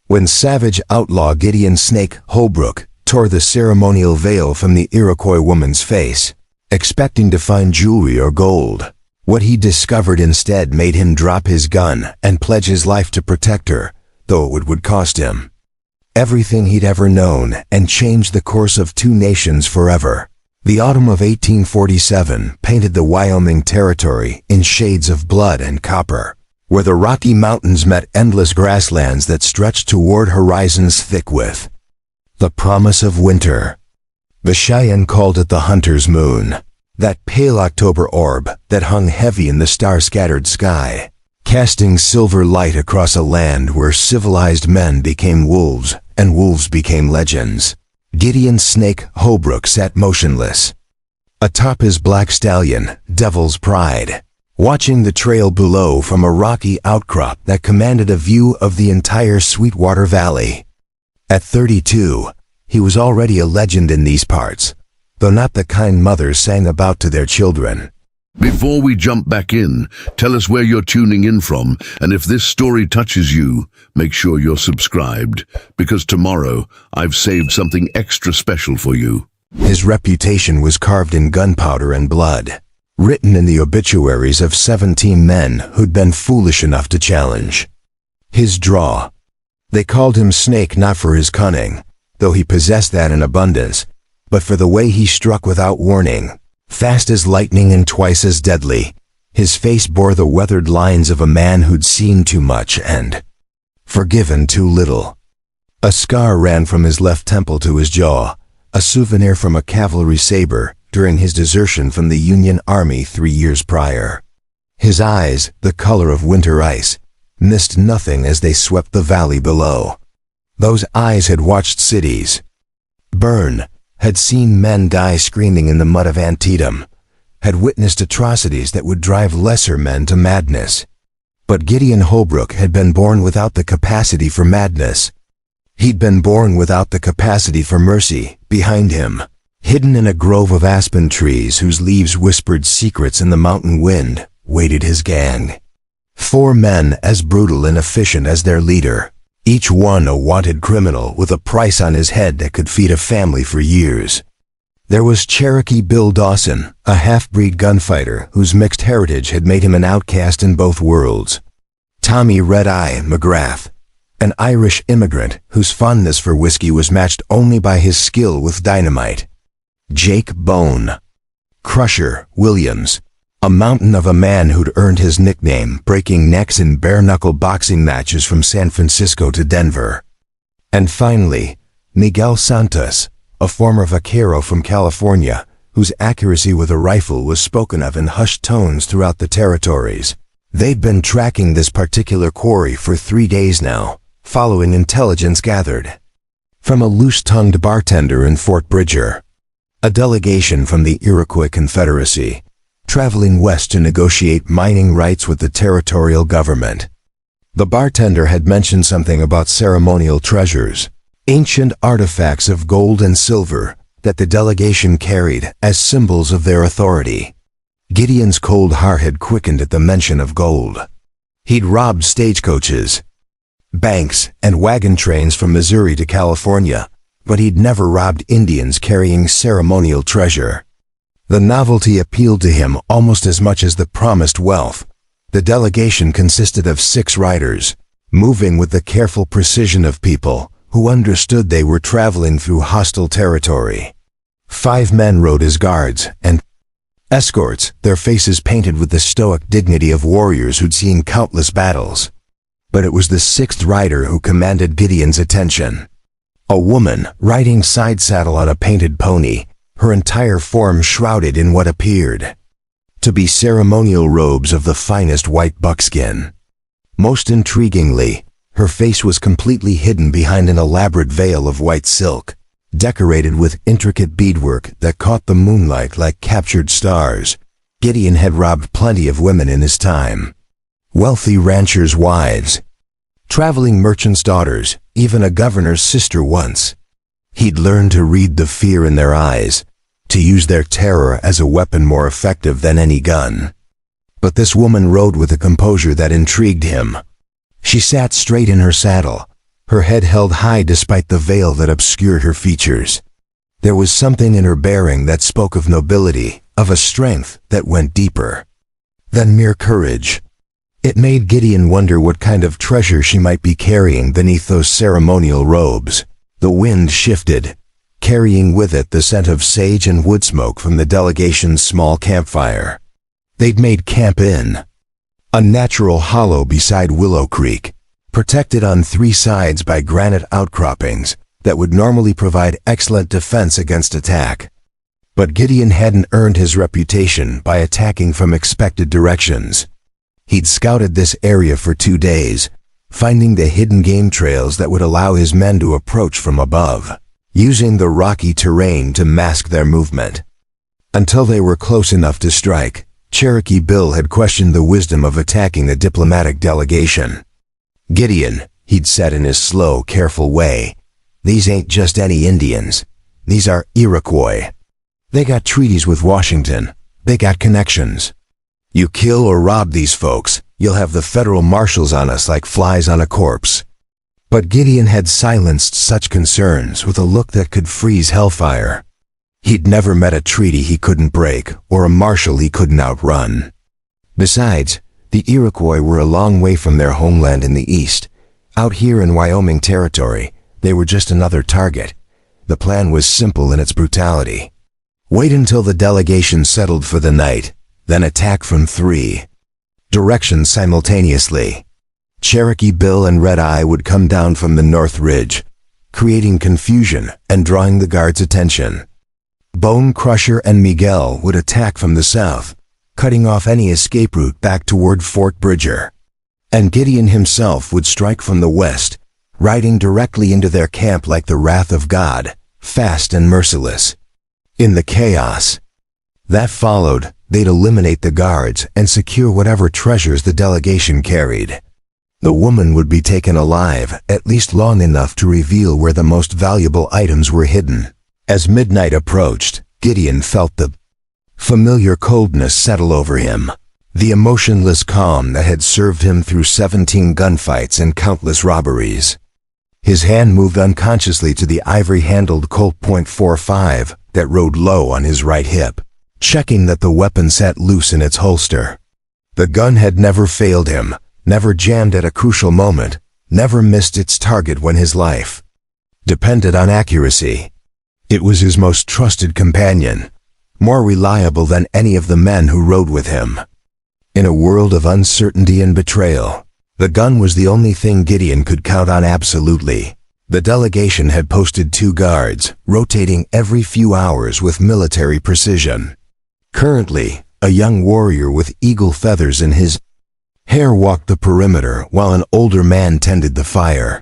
When savage outlaw Gideon Snake Holbrook tore the ceremonial veil from the Iroquois woman's face, expecting to find jewelry or gold, what he discovered instead made him drop his gun and pledge his life to protect her, though it would cost him everything he'd ever known and change the course of two nations forever. The autumn of 1847 painted the Wyoming Territory in shades of blood and copper, where the Rocky Mountains met endless grasslands that stretched toward horizons thick with the promise of winter. The Cheyenne called it the hunter's moon, that pale October orb that hung heavy in the star-scattered sky, casting silver light across a land where civilized men became wolves and wolves became legends. Gideon Snake Holbrook sat motionless atop his black stallion, Devil's Pride, watching the trail below from a rocky outcrop that commanded a view of the entire Sweetwater Valley. At 32, he was already a legend in these parts, though not the kind mothers sang about to their children. Before we jump back in, tell us where you're tuning in from, and if this story touches you, make sure you're subscribed, because tomorrow I've saved something extra special for you. His reputation was carved in gunpowder and blood, written in the obituaries of 17 men who'd been foolish enough to challenge his draw. They called him Snake not for his cunning, though he possessed that in abundance, but for the way he struck without warning, fast as lightning and twice as deadly. His face bore the weathered lines of a man who'd seen too much and forgiven too little. A scar ran from his left temple to his jaw, a souvenir from a cavalry saber during his desertion from the Union Army 3 years prior. His eyes, the color of winter ice, missed nothing as they swept the valley below. Those eyes had watched cities burn, had seen men die screaming in the mud of Antietam, had witnessed atrocities that would drive lesser men to madness. But Gideon Holbrook had been born without the capacity for madness. He'd been born without the capacity for mercy. Behind him, hidden in a grove of aspen trees whose leaves whispered secrets in the mountain wind, waited his gang. 4 men as brutal and efficient as their leader, each one a wanted criminal with a price on his head that could feed a family for years. There was Cherokee Bill Dawson, a half-breed gunfighter whose mixed heritage had made him an outcast in both worlds. Tommy Red Eye McGrath, an Irish immigrant whose fondness for whiskey was matched only by his skill with dynamite. Jake Bone Crusher Williams, a mountain of a man who'd earned his nickname breaking necks in bare-knuckle boxing matches from San Francisco to Denver. And finally, Miguel Santos, a former vaquero from California, whose accuracy with a rifle was spoken of in hushed tones throughout the territories. They'd been tracking this particular quarry for 3 days now, following intelligence gathered from a loose-tongued bartender in Fort Bridger, a delegation from the Iroquois Confederacy, traveling west to negotiate mining rights with the territorial government. The bartender had mentioned something about ceremonial treasures, ancient artifacts of gold and silver that the delegation carried as symbols of their authority. Gideon's cold heart had quickened at the mention of gold. He'd robbed stagecoaches, banks, and wagon trains from Missouri to California, but he'd never robbed Indians carrying ceremonial treasure. The novelty appealed to him almost as much as the promised wealth. The delegation consisted of 6 riders, moving with the careful precision of people who understood they were traveling through hostile territory. 5 men rode as guards and escorts, their faces painted with the stoic dignity of warriors who'd seen countless battles. But it was the 6th rider who commanded Gideon's attention. A woman riding side saddle on a painted pony, her entire form shrouded in what appeared to be ceremonial robes of the finest white buckskin. Most intriguingly, her face was completely hidden behind an elaborate veil of white silk, decorated with intricate beadwork that caught the moonlight like captured stars. Gideon had robbed plenty of women in his time. Wealthy ranchers' wives, traveling merchants' daughters, even a governor's sister once. He'd learned to read the fear in their eyes, to use their terror as a weapon more effective than any gun. But this woman rode with a composure that intrigued him. She sat straight in her saddle, her head held high despite the veil that obscured her features. There was something in her bearing that spoke of nobility, of a strength that went deeper than mere courage. It made Gideon wonder what kind of treasure she might be carrying beneath those ceremonial robes. The wind shifted, carrying with it the scent of sage and wood smoke from the delegation's small campfire. They'd made camp in a natural hollow beside Willow Creek, protected on 3 sides by granite outcroppings that would normally provide excellent defense against attack. But Gideon hadn't earned his reputation by attacking from expected directions. He'd scouted this area for 2 days, finding the hidden game trails that would allow his men to approach from above, using the rocky terrain to mask their movement. Until they were close enough to strike, Cherokee Bill had questioned the wisdom of attacking the diplomatic delegation. "Gideon," he'd said in his slow, careful way, "these ain't just any Indians. These are Iroquois. They got treaties with Washington. They got connections. You kill or rob these folks, you'll have the federal marshals on us like flies on a corpse." But Gideon had silenced such concerns with a look that could freeze hellfire. He'd never met a treaty he couldn't break or a marshal he couldn't outrun. Besides, the Iroquois were a long way from their homeland in the east. Out here in Wyoming territory, they were just another target. The plan was simple in its brutality. Wait until the delegation settled for the night, then attack from 3 directions simultaneously. Cherokee Bill and Red Eye would come down from the North Ridge, creating confusion and drawing the guards' attention. Bone Crusher and Miguel would attack from the south, cutting off any escape route back toward Fort Bridger. And Gideon himself would strike from the west, riding directly into their camp like the wrath of God, fast and merciless. In the chaos that followed, they'd eliminate the guards and secure whatever treasures the delegation carried. The woman would be taken alive, at least long enough to reveal where the most valuable items were hidden. As midnight approached, Gideon felt the familiar coldness settle over him, the emotionless calm that had served him through 17 gunfights and countless robberies. His hand moved unconsciously to the ivory-handled Colt .45 that rode low on his right hip, checking that the weapon sat loose in its holster. The gun had never failed him, never jammed at a crucial moment, never missed its target when his life depended on accuracy. It was his most trusted companion, more reliable than any of the men who rode with him. In a world of uncertainty and betrayal, the gun was the only thing Gideon could count on absolutely. The delegation had posted 2 guards, rotating every few hours with military precision. Currently, a young warrior with eagle feathers in his hair walked the perimeter while an older man tended the fire.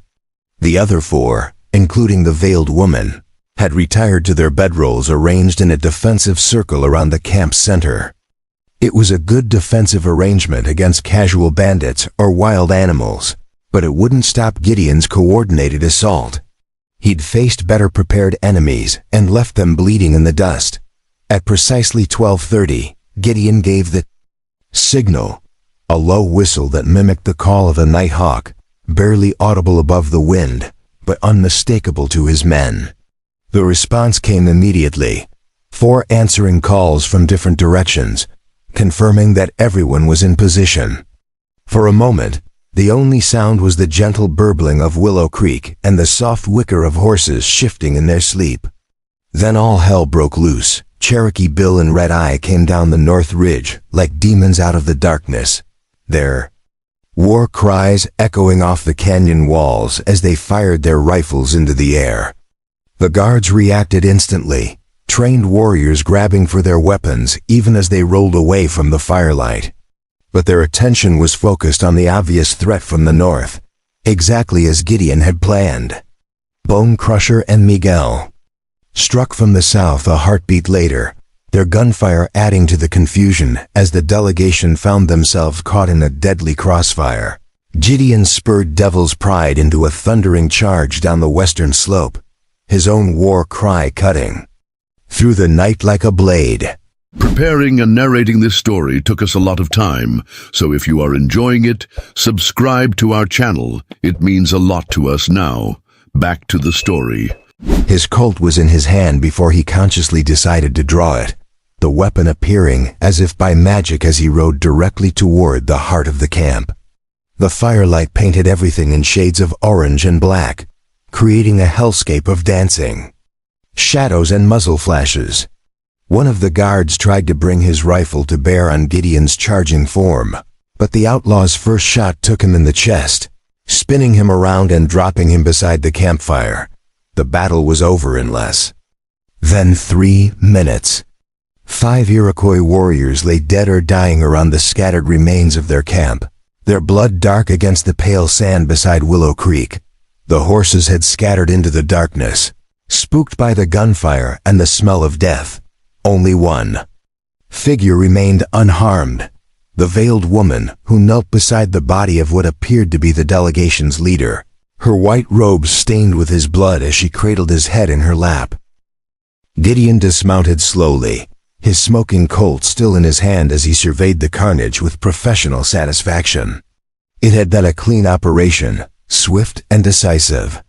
The other 4, including the veiled woman, had retired to their bedrolls arranged in a defensive circle around the camp's center. It was a good defensive arrangement against casual bandits or wild animals, but it wouldn't stop Gideon's coordinated assault. He'd faced better prepared enemies and left them bleeding in the dust. At precisely 12:30, Gideon gave the signal, a low whistle that mimicked the call of a night hawk, barely audible above the wind, but unmistakable to his men. The response came immediately, 4 answering calls from different directions, confirming that everyone was in position. For a moment, the only sound was the gentle burbling of Willow Creek and the soft whicker of horses shifting in their sleep. Then all hell broke loose. Cherokee Bill and Red Eye came down the North Ridge like demons out of the darkness, their war cries echoing off the canyon walls as they fired their rifles into the air. The guards reacted instantly, trained warriors grabbing for their weapons even as they rolled away from the firelight. But their attention was focused on the obvious threat from the north, exactly as Gideon had planned. Bone Crusher and Miguel struck from the south a heartbeat later, their gunfire adding to the confusion as the delegation found themselves caught in a deadly crossfire. Gideon spurred Devil's Pride into a thundering charge down the western slope, his own war cry cutting through the night like a blade. Preparing and narrating this story took us a lot of time, so if you are enjoying it, subscribe to our channel. It means a lot to us now. Back to the story. His Colt was in his hand before he consciously decided to draw it, the weapon appearing as if by magic as he rode directly toward the heart of the camp. The firelight painted everything in shades of orange and black, creating a hellscape of dancing. Shadows and muzzle flashes. One of the guards tried to bring his rifle to bear on Gideon's charging form, but the outlaw's first shot took him in the chest, spinning him around and dropping him beside the campfire. The battle was over in less than 3 minutes. 5 Iroquois warriors lay dead or dying around the scattered remains of their camp, their blood dark against the pale sand beside Willow Creek. The horses had scattered into the darkness, spooked by the gunfire and the smell of death. Only one figure remained unharmed, the veiled woman who knelt beside the body of what appeared to be the delegation's leader, her white robes stained with his blood as she cradled his head in her lap. Gideon dismounted slowly, his smoking Colt still in his hand as he surveyed the carnage with professional satisfaction. It had been a clean operation, swift and decisive.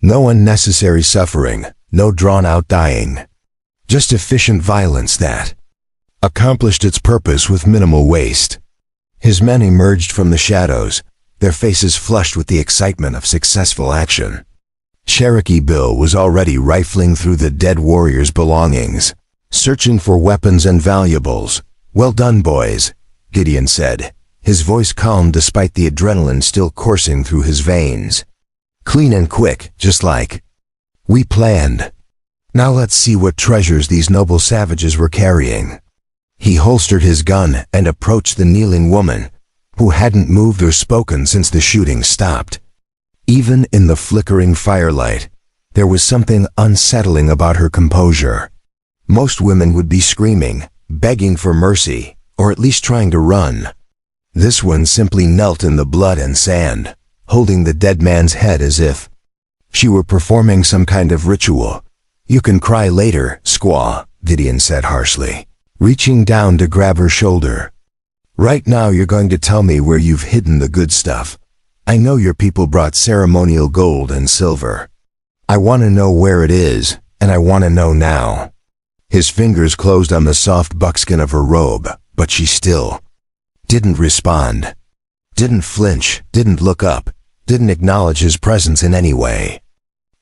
No unnecessary suffering, no drawn-out dying. Just efficient violence that accomplished its purpose with minimal waste. His men emerged from the shadows, their faces flushed with the excitement of successful action. Cherokee Bill was already rifling through the dead warriors' belongings, searching for weapons and valuables. "Well done, boys," Gideon said, his voice calm despite the adrenaline still coursing through his veins. "Clean and quick, just like we planned. Now let's see what treasures these noble savages were carrying." He holstered his gun and approached the kneeling woman, who hadn't moved or spoken since the shooting stopped. Even in the flickering firelight, there was something unsettling about her composure. Most women would be screaming, begging for mercy, or at least trying to run. This one simply knelt in the blood and sand, holding the dead man's head as if she were performing some kind of ritual. "You can cry later, squaw," Gideon said harshly, reaching down to grab her shoulder. "Right now you're going to tell me where you've hidden the good stuff. I know your people brought ceremonial gold and silver. I want to know where it is, and I want to know now." His fingers closed on the soft buckskin of her robe, but she still didn't respond. Didn't flinch, didn't look up, didn't acknowledge his presence in any way.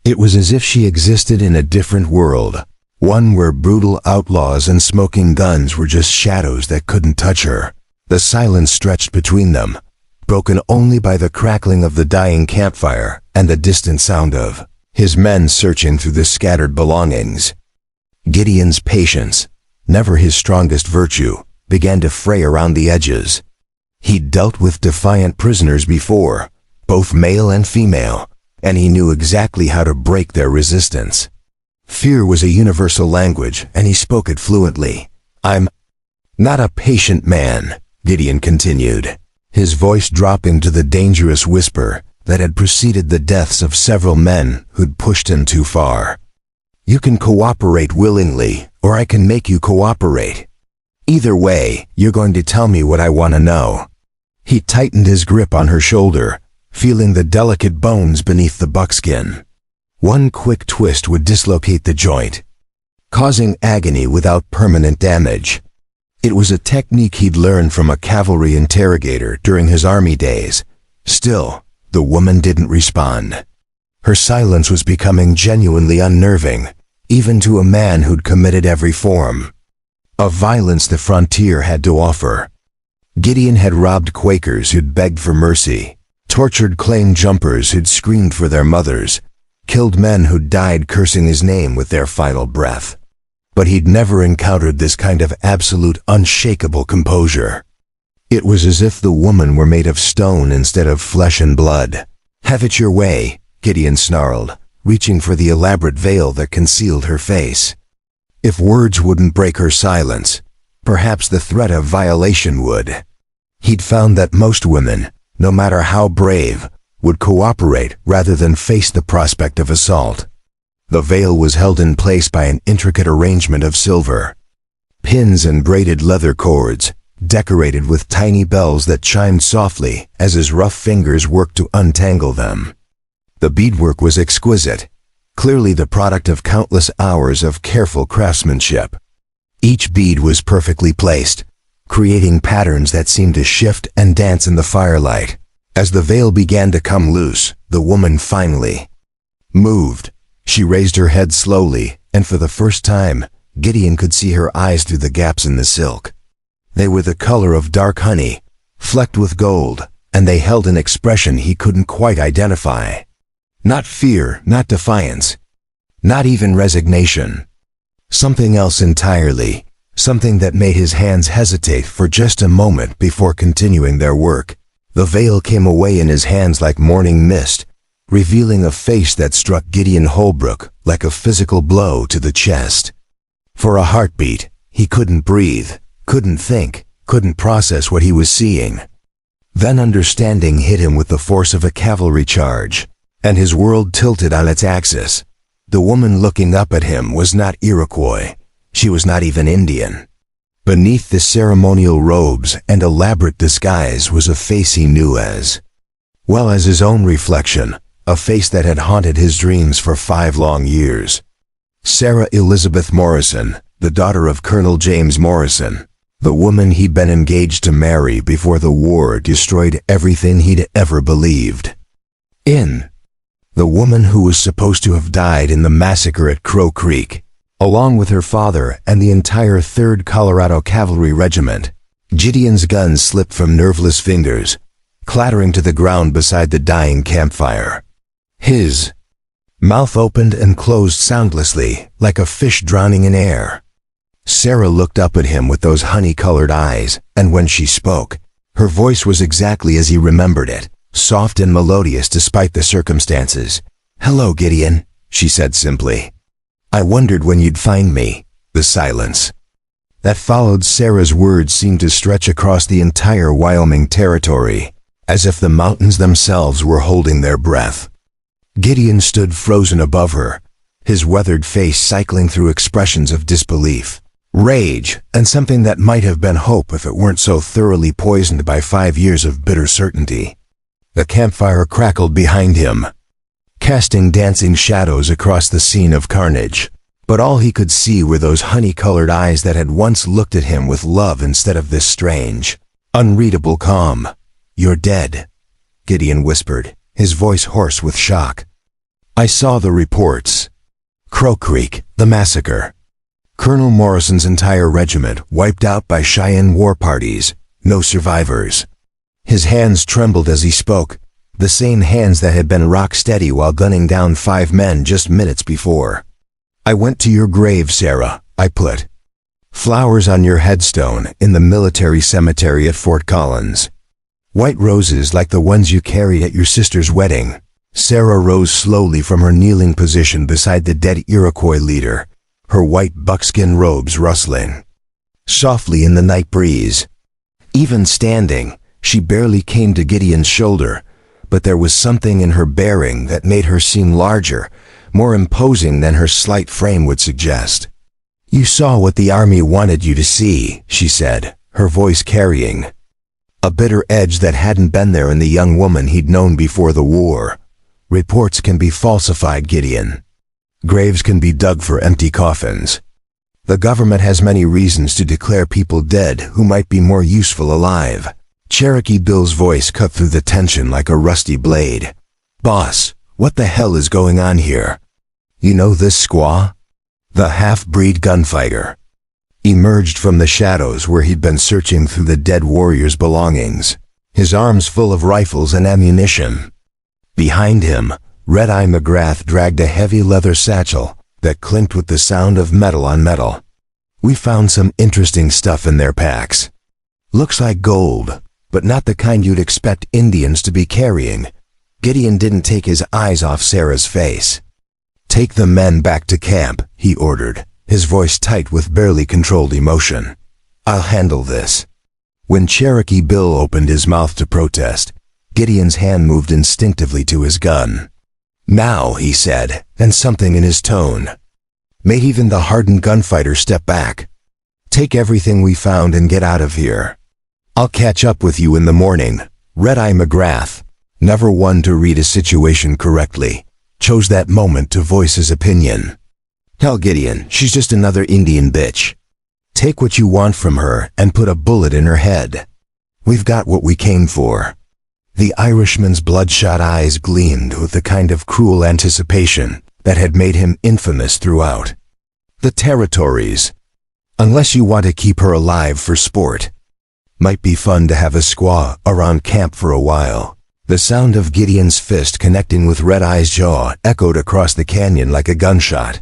It was as if she existed in a different world, one where brutal outlaws and smoking guns were just shadows that couldn't touch her. The silence stretched between them, broken only by the crackling of the dying campfire and the distant sound of his men searching through the scattered belongings. Gideon's patience, never his strongest virtue, began to fray around the edges. He'd dealt with defiant prisoners before, both male and female, and he knew exactly how to break their resistance. Fear was a universal language, and he spoke it fluently. "I'm not a patient man," Gideon continued, his voice dropping to the dangerous whisper that had preceded the deaths of several men who'd pushed him too far. "You can cooperate willingly, or I can make you cooperate. Either way, you're going to tell me what I want to know." He tightened his grip on her shoulder, feeling the delicate bones beneath the buckskin. One quick twist would dislocate the joint, causing agony without permanent damage. It was a technique he'd learned from a cavalry interrogator during his army days. Still, the woman didn't respond. Her silence was becoming genuinely unnerving, even to a man who'd committed every form of violence the frontier had to offer. Gideon had robbed Quakers who'd begged for mercy, tortured claim jumpers who'd screamed for their mothers, killed men who'd died cursing his name with their final breath. But he'd never encountered this kind of absolute, unshakable composure. It was as if the woman were made of stone instead of flesh and blood. "Have it your way," Gideon snarled, reaching for the elaborate veil that concealed her face. If words wouldn't break her silence, perhaps the threat of violation would. He'd found that most women, no matter how brave, would cooperate rather than face the prospect of assault. The veil was held in place by an intricate arrangement of silver, Pins and braided leather cords, decorated with tiny bells that chimed softly as his rough fingers worked to untangle them. The beadwork was exquisite, clearly the product of countless hours of careful craftsmanship. Each bead was perfectly placed, creating patterns that seemed to shift and dance in the firelight. As the veil began to come loose, the woman finally moved. She raised her head slowly, and for the first time, Gideon could see her eyes through the gaps in the silk. They were the color of dark honey, flecked with gold, and they held an expression he couldn't quite identify. Not fear, not defiance, not even resignation. Something else entirely, something that made his hands hesitate for just a moment before continuing their work. The veil came away in his hands like morning mist, revealing a face that struck Gideon Holbrook like a physical blow to the chest. For a heartbeat, he couldn't breathe, couldn't think, couldn't process what he was seeing. Then understanding hit him with the force of a cavalry charge, and his world tilted on its axis. The woman looking up at him was not Iroquois. She was not even Indian. Beneath the ceremonial robes and elaborate disguise was a face he knew as well as his own reflection, a face that had haunted his dreams for 5 long years. Sarah Elizabeth Morrison, the daughter of Colonel James Morrison, the woman he'd been engaged to marry before the war destroyed everything he'd ever believed in. The woman who was supposed to have died in the massacre at Crow Creek, along with her father and the entire 3rd Colorado Cavalry Regiment. Gideon's gun slipped from nerveless fingers, clattering to the ground beside the dying campfire. His mouth opened and closed soundlessly, like a fish drowning in air. Sarah looked up at him with those honey-colored eyes, and when she spoke, her voice was exactly as he remembered it, soft and melodious despite the circumstances. "Hello, Gideon," she said simply. "I wondered when you'd find me." The silence that followed Sarah's words seemed to stretch across the entire Wyoming territory, as if the mountains themselves were holding their breath. Gideon stood frozen above her, his weathered face cycling through expressions of disbelief, rage, and something that might have been hope if it weren't so thoroughly poisoned by 5 years of bitter certainty. The campfire crackled behind him, casting dancing shadows across the scene of carnage. But all he could see were those honey-colored eyes that had once looked at him with love instead of this strange, unreadable calm. "You're dead," Gideon whispered, his voice hoarse with shock. "I saw the reports. Crow Creek, the massacre. Colonel Morrison's entire regiment wiped out by Cheyenne war parties, no survivors." His hands trembled as he spoke, the same hands that had been rock steady while gunning down 5 men just minutes before. "I went to your grave, Sarah. I put flowers on your headstone in the military cemetery at Fort Collins. White roses like the ones you carried at your sister's wedding." Sarah rose slowly from her kneeling position beside the dead Iroquois leader, her white buckskin robes rustling softly in the night breeze. Even standing, she barely came to Gideon's shoulder, but there was something in her bearing that made her seem larger, more imposing than her slight frame would suggest. "You saw what the army wanted you to see," she said, her voice carrying a bitter edge that hadn't been there in the young woman he'd known before the war. "Reports can be falsified, Gideon. Graves can be dug for empty coffins. The government has many reasons to declare people dead who might be more useful alive." Cherokee Bill's voice cut through the tension like a rusty blade. "Boss, what the hell is going on here? You know this squaw?" The half-breed gunfighter emerged from the shadows where he'd been searching through the dead warrior's belongings, his arms full of rifles and ammunition. Behind him, Red-Eye McGrath dragged a heavy leather satchel that clinked with the sound of metal on metal. "We found some interesting stuff in their packs. Looks like gold, but not the kind you'd expect Indians to be carrying." Gideon didn't take his eyes off Sarah's face. "Take the men back to camp," he ordered, his voice tight with barely controlled emotion. "I'll handle this." When Cherokee Bill opened his mouth to protest, Gideon's hand moved instinctively to his gun. "Now," he said, and something in his tone made even the hardened gunfighter step back. Take everything we found and get out of here. I'll catch up with you in the morning. Red-Eye McGrath, never one to read a situation correctly, chose that moment to voice his opinion. Hell, Gideon, she's just another Indian bitch. Take what you want from her and put a bullet in her head. We've got what we came for. The Irishman's bloodshot eyes gleamed with the kind of cruel anticipation that had made him infamous throughout the territories. Unless you want to keep her alive for sport. Might be fun to have a squaw around camp for a while. The sound of Gideon's fist connecting with Red-Eye's jaw echoed across the canyon like a gunshot.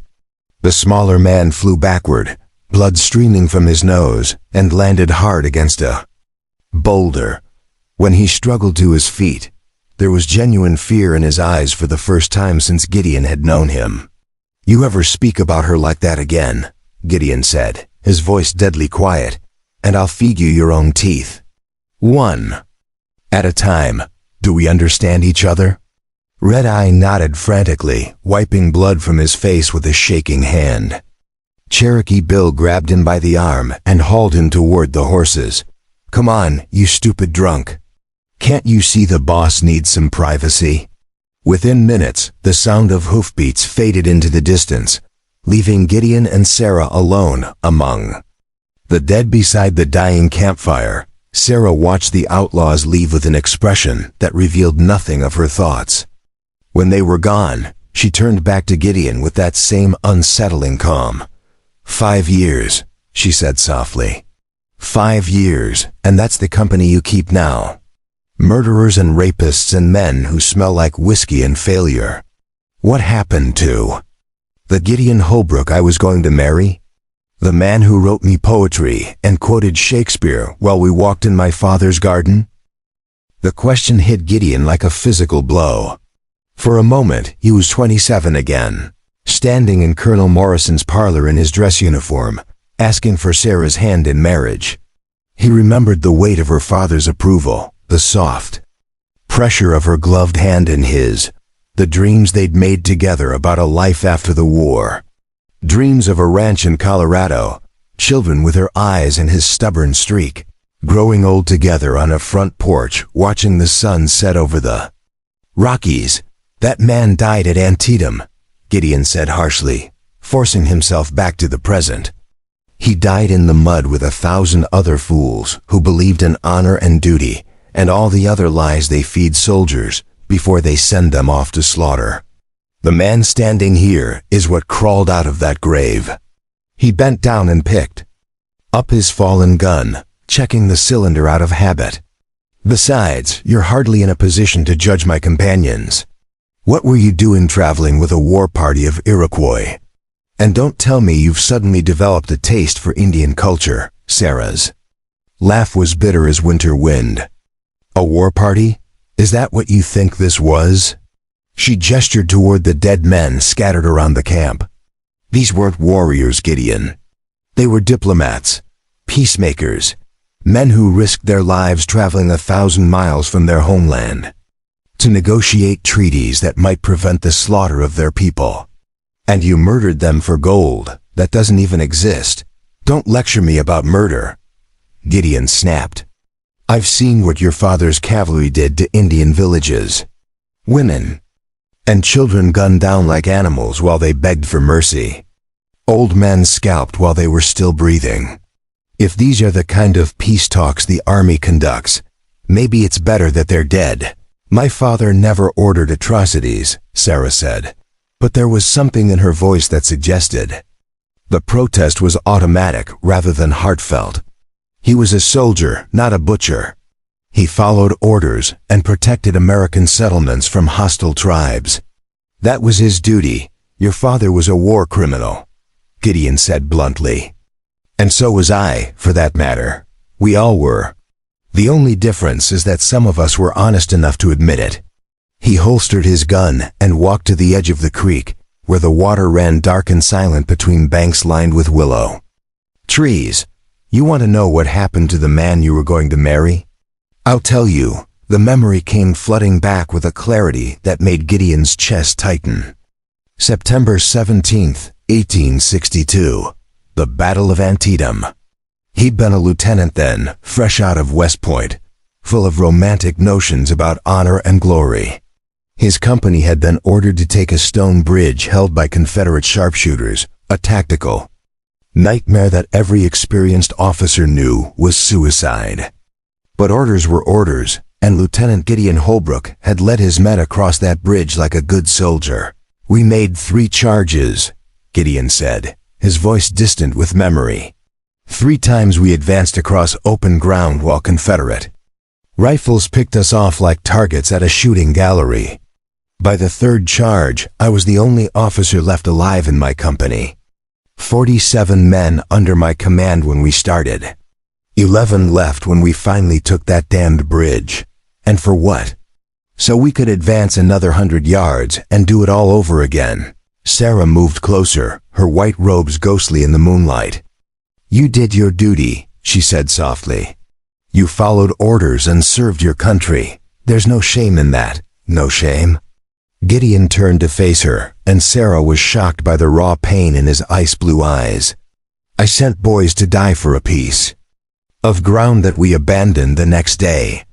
The smaller man flew backward, blood streaming from his nose, and landed hard against a boulder. When he struggled to his feet, there was genuine fear in his eyes for the first time since Gideon had known him. You ever speak about her like that again, Gideon said, his voice deadly quiet, and I'll feed you your own teeth. One at a time. Do we understand each other? Red-Eye nodded frantically, wiping blood from his face with a shaking hand. Cherokee Bill grabbed him by the arm and hauled him toward the horses. Come on, you stupid drunk. Can't you see the boss needs some privacy? Within minutes, the sound of hoofbeats faded into the distance, leaving Gideon and Sarah alone among the dead beside the dying campfire. Sarah watched the outlaws leave with an expression that revealed nothing of her thoughts. When they were gone, she turned back to Gideon with that same unsettling calm. 5 years, she said softly. 5 years, and that's the company you keep now. Murderers and rapists and men who smell like whiskey and failure. What happened to the Gideon Holbrook I was going to marry? The man who wrote me poetry and quoted Shakespeare while we walked in my father's garden? The question hit Gideon like a physical blow. For a moment, he was 27 again, standing in Colonel Morrison's parlor in his dress uniform, asking for Sarah's hand in marriage. He remembered the weight of her father's approval, the soft pressure of her gloved hand in his, the dreams they'd made together about a life after the war. Dreams of a ranch in Colorado, children with her eyes and his stubborn streak, growing old together on a front porch watching the sun set over the Rockies. That man died at Antietam, Gideon said harshly, forcing himself back to the present. He died in the mud with 1,000 other fools who believed in honor and duty and all the other lies they feed soldiers before they send them off to slaughter. The man standing here is what crawled out of that grave. He bent down and picked up his fallen gun, checking the cylinder out of habit. Besides, you're hardly in a position to judge my companions. What were you doing traveling with a war party of Iroquois? And don't tell me you've suddenly developed a taste for Indian culture. Sarah's laugh was bitter as winter wind. A war party? Is that what you think this was? She gestured toward the dead men scattered around the camp. These weren't warriors, Gideon. They were diplomats, peacemakers, men who risked their lives traveling 1,000 miles from their homeland to negotiate treaties that might prevent the slaughter of their people. And you murdered them for gold that doesn't even exist. Don't lecture me about murder. Gideon snapped. I've seen what your father's cavalry did to Indian villages. Women and children gunned down like animals while they begged for mercy. Old men scalped while they were still breathing. If these are the kind of peace talks the army conducts, maybe it's better that they're dead. My father never ordered atrocities, Sarah said, but there was something in her voice that suggested the protest was automatic rather than heartfelt. He was a soldier, not a butcher. He followed orders and protected American settlements from hostile tribes. That was his duty. Your father was a war criminal, Gideon said bluntly. And so was I, for that matter. We all were. The only difference is that some of us were honest enough to admit it. He holstered his gun and walked to the edge of the creek, where the water ran dark and silent between banks lined with willow trees. You want to know what happened to the man you were going to marry? I'll tell you. The memory came flooding back with a clarity that made Gideon's chest tighten. September 17th, 1862. The Battle of Antietam. He'd been a lieutenant then, fresh out of West Point, full of romantic notions about honor and glory. His company had been ordered to take a stone bridge held by Confederate sharpshooters, a tactical nightmare that every experienced officer knew was suicide. But orders were orders, and Lieutenant Gideon Holbrook had led his men across that bridge like a good soldier. "We made 3 charges," Gideon said, his voice distant with memory. 3 times we advanced across open ground while Confederate rifles picked us off like targets at a shooting gallery. By the 3rd charge, I was the only officer left alive in my company. 47 men under my command when we started. 11 left when we finally took that damned bridge. And for what? So we could advance another 100 yards and do it all over again. Sarah moved closer, her white robes ghostly in the moonlight. "You did your duty," she said softly. "You followed orders and served your country. There's no shame in that, no shame." Gideon turned to face her, and Sarah was shocked by the raw pain in his ice-blue eyes. "I sent boys to die for a piece of ground that we abandoned the next day.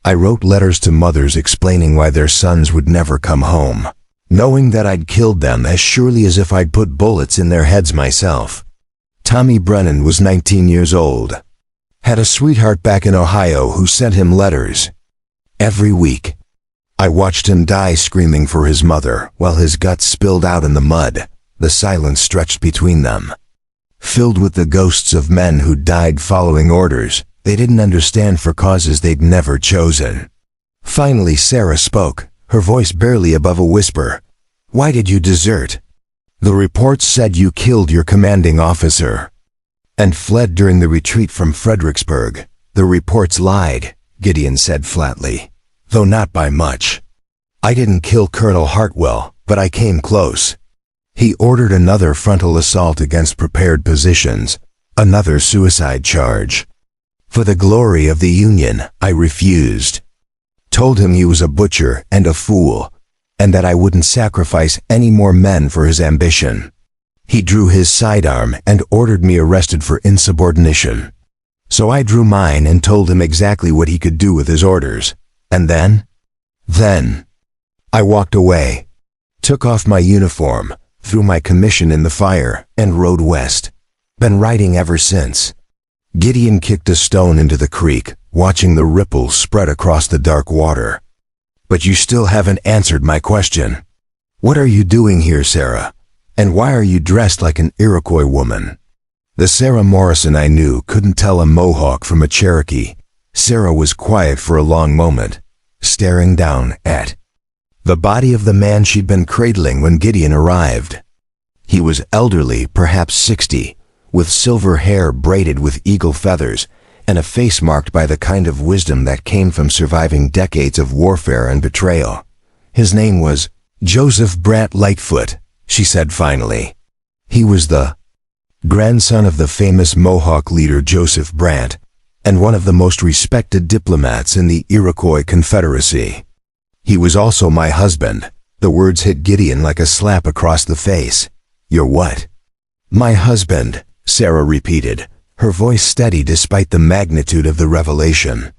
I wrote letters to mothers explaining why their sons would never come home, knowing that I'd killed them as surely as if I'd put bullets in their heads myself." Tommy Brennan was 19 years old. Had a sweetheart back in Ohio who sent him letters every week. I watched him die screaming for his mother while his guts spilled out in the mud. The silence stretched between them, filled with the ghosts of men who died following orders they didn't understand for causes they'd never chosen. Finally Sarah spoke, her voice barely above a whisper. "Why did you desert? The reports said you killed your commanding officer and fled during the retreat from Fredericksburg." "The reports lied," Gideon said flatly, "though not by much. I didn't kill Colonel Hartwell, but I came close." He ordered another frontal assault against prepared positions, another suicide charge. For the glory of the Union, I refused. Told him he was a butcher and a fool, and that I wouldn't sacrifice any more men for his ambition. He drew his sidearm and ordered me arrested for insubordination. So I drew mine and told him exactly what he could do with his orders. And then I walked away, took off my uniform, threw my commission in the fire, and rode west. Been riding ever since. Gideon kicked a stone into the creek, watching the ripples spread across the dark water. "But you still haven't answered my question. What are you doing here, Sarah? And why are you dressed like an Iroquois woman?" The Sarah Morrison I knew couldn't tell a Mohawk from a Cherokee. Sarah was quiet for a long moment, staring down at the body of the man she'd been cradling when Gideon arrived. He was elderly, perhaps 60, with silver hair braided with eagle feathers, and a face marked by the kind of wisdom that came from surviving decades of warfare and betrayal. His name was Joseph Brant Lightfoot, she said finally. He was the grandson of the famous Mohawk leader Joseph Brant, and one of the most respected diplomats in the Iroquois Confederacy. He was also my husband. The words hit Gideon like a slap across the face. "You're what?" "My husband," Sarah repeated, her voice steady despite the magnitude of the revelation.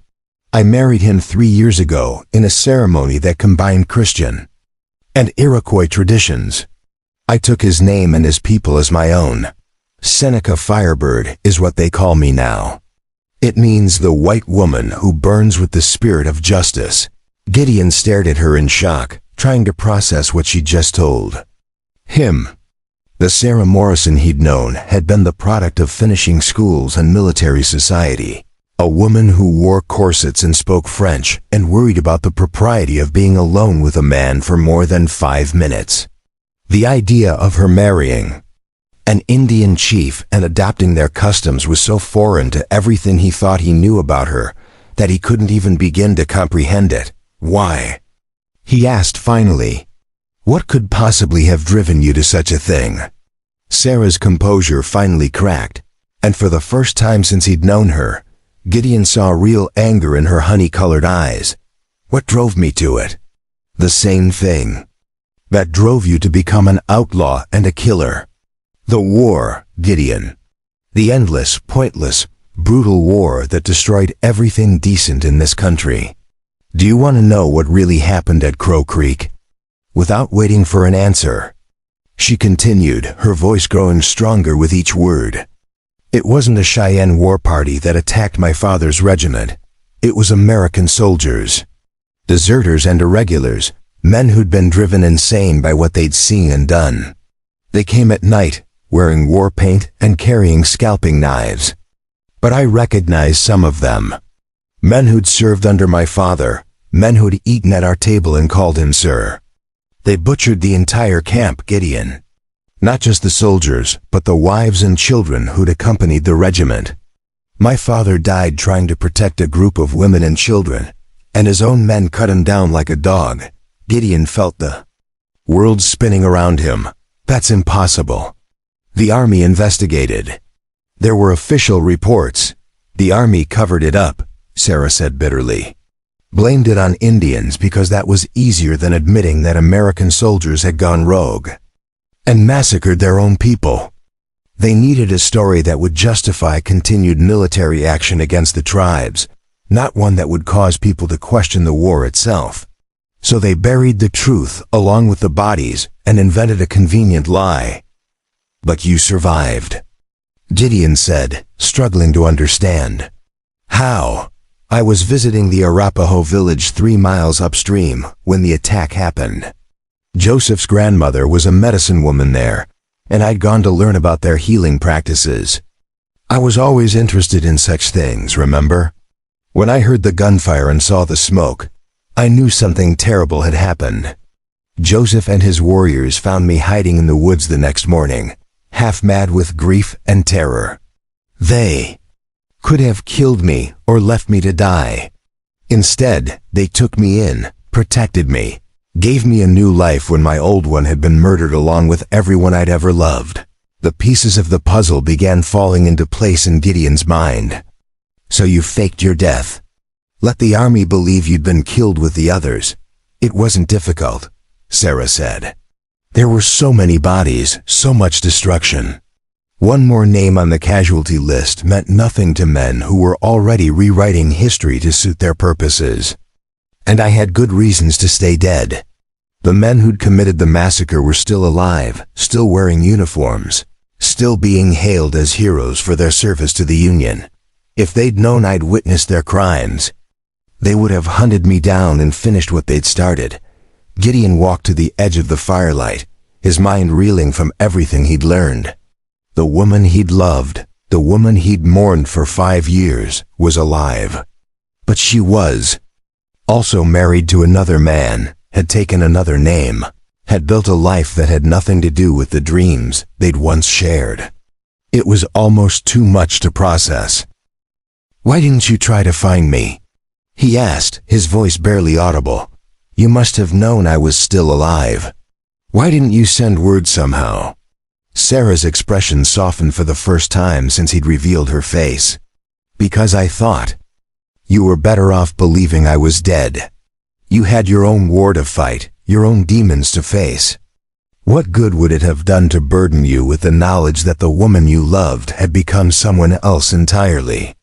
"I married him 3 years ago in a ceremony that combined Christian and Iroquois traditions. I took his name and his people as my own. Seneca Firebird is what they call me now. It means the white woman who burns with the spirit of justice." Gideon stared at her in shock, trying to process what she'd just told him. The Sarah Morrison he'd known had been the product of finishing schools and military society, a woman who wore corsets and spoke French and worried about the propriety of being alone with a man for more than 5 minutes. The idea of her marrying an Indian chief and adopting their customs was so foreign to everything he thought he knew about her that he couldn't even begin to comprehend it. "Why?" he asked finally. "What could possibly have driven you to such a thing?" Sarah's composure finally cracked, and for the first time since he'd known her, Gideon saw real anger in her honey-colored eyes. "What drove me to it?" "The same thing that drove you to become an outlaw and a killer. The war, Gideon. The endless, pointless, Brutal war that destroyed everything decent in this country. Do you want to know what really happened at Crow Creek? Without waiting for an answer, she continued, her voice growing stronger with each word. It wasn't a Cheyenne war party that attacked my father's regiment. It was American soldiers. Deserters and irregulars, men who'd been driven insane by what they'd seen and done. They came at night, wearing war paint and carrying scalping knives. But I recognized some of them. Men who'd served under my father, men who'd eaten at our table and called him sir. They butchered the entire camp, Gideon. Not just the soldiers, but the wives and children who'd accompanied the regiment. My father died trying to protect a group of women and children, and his own men cut him down like a dog. Gideon felt the world spinning around him. That's impossible. The army investigated. There were official reports. The army covered it up, Sarah said bitterly. Blamed it on Indians because that was easier than admitting that American soldiers had gone rogue and massacred their own people. They needed a story that would justify continued military action against the tribes, not one that would cause people to question the war itself. So they buried the truth along with the bodies and invented a convenient lie. But you survived, Gideon said, struggling to understand. How? I was visiting the Arapaho village 3 miles upstream when the attack happened. Joseph's grandmother was a medicine woman there, and I'd gone to learn about their healing practices. I was always interested in such things, remember? When I heard the gunfire and saw the smoke, I knew something terrible had happened. Joseph and his warriors found me hiding in the woods the next morning, half mad with grief and terror. They could have killed me or left me to die. Instead, they took me in, protected me, gave me a new life when my old one had been murdered along with everyone I'd ever loved. The pieces of the puzzle began falling into place in Gideon's mind. So you faked your death. Let the army believe you'd been killed with the others. It wasn't difficult, Sarah said. There were so many bodies, so much destruction. One more name on the casualty list meant nothing to men who were already rewriting history to suit their purposes. And I had good reasons to stay dead. The men who'd committed the massacre were still alive, still wearing uniforms, still being hailed as heroes for their service to the Union. If they'd known I'd witnessed their crimes, they would have hunted me down and finished what they'd started. Gideon walked to the edge of the firelight, his mind reeling from everything he'd learned. The woman he'd loved, the woman he'd mourned for 5 years, was alive. But she was also married to another man, had taken another name, had built a life that had nothing to do with the dreams they'd once shared. It was almost too much to process. "Why didn't you try to find me?" he asked, his voice barely audible. "You must have known I was still alive. Why didn't you send word somehow?" Sarah's expression softened for the first time since he'd revealed her face. "Because I thought you were better off believing I was dead. You had your own war to fight, your own demons to face. What good would it have done to burden you with the knowledge that the woman you loved had become someone else entirely?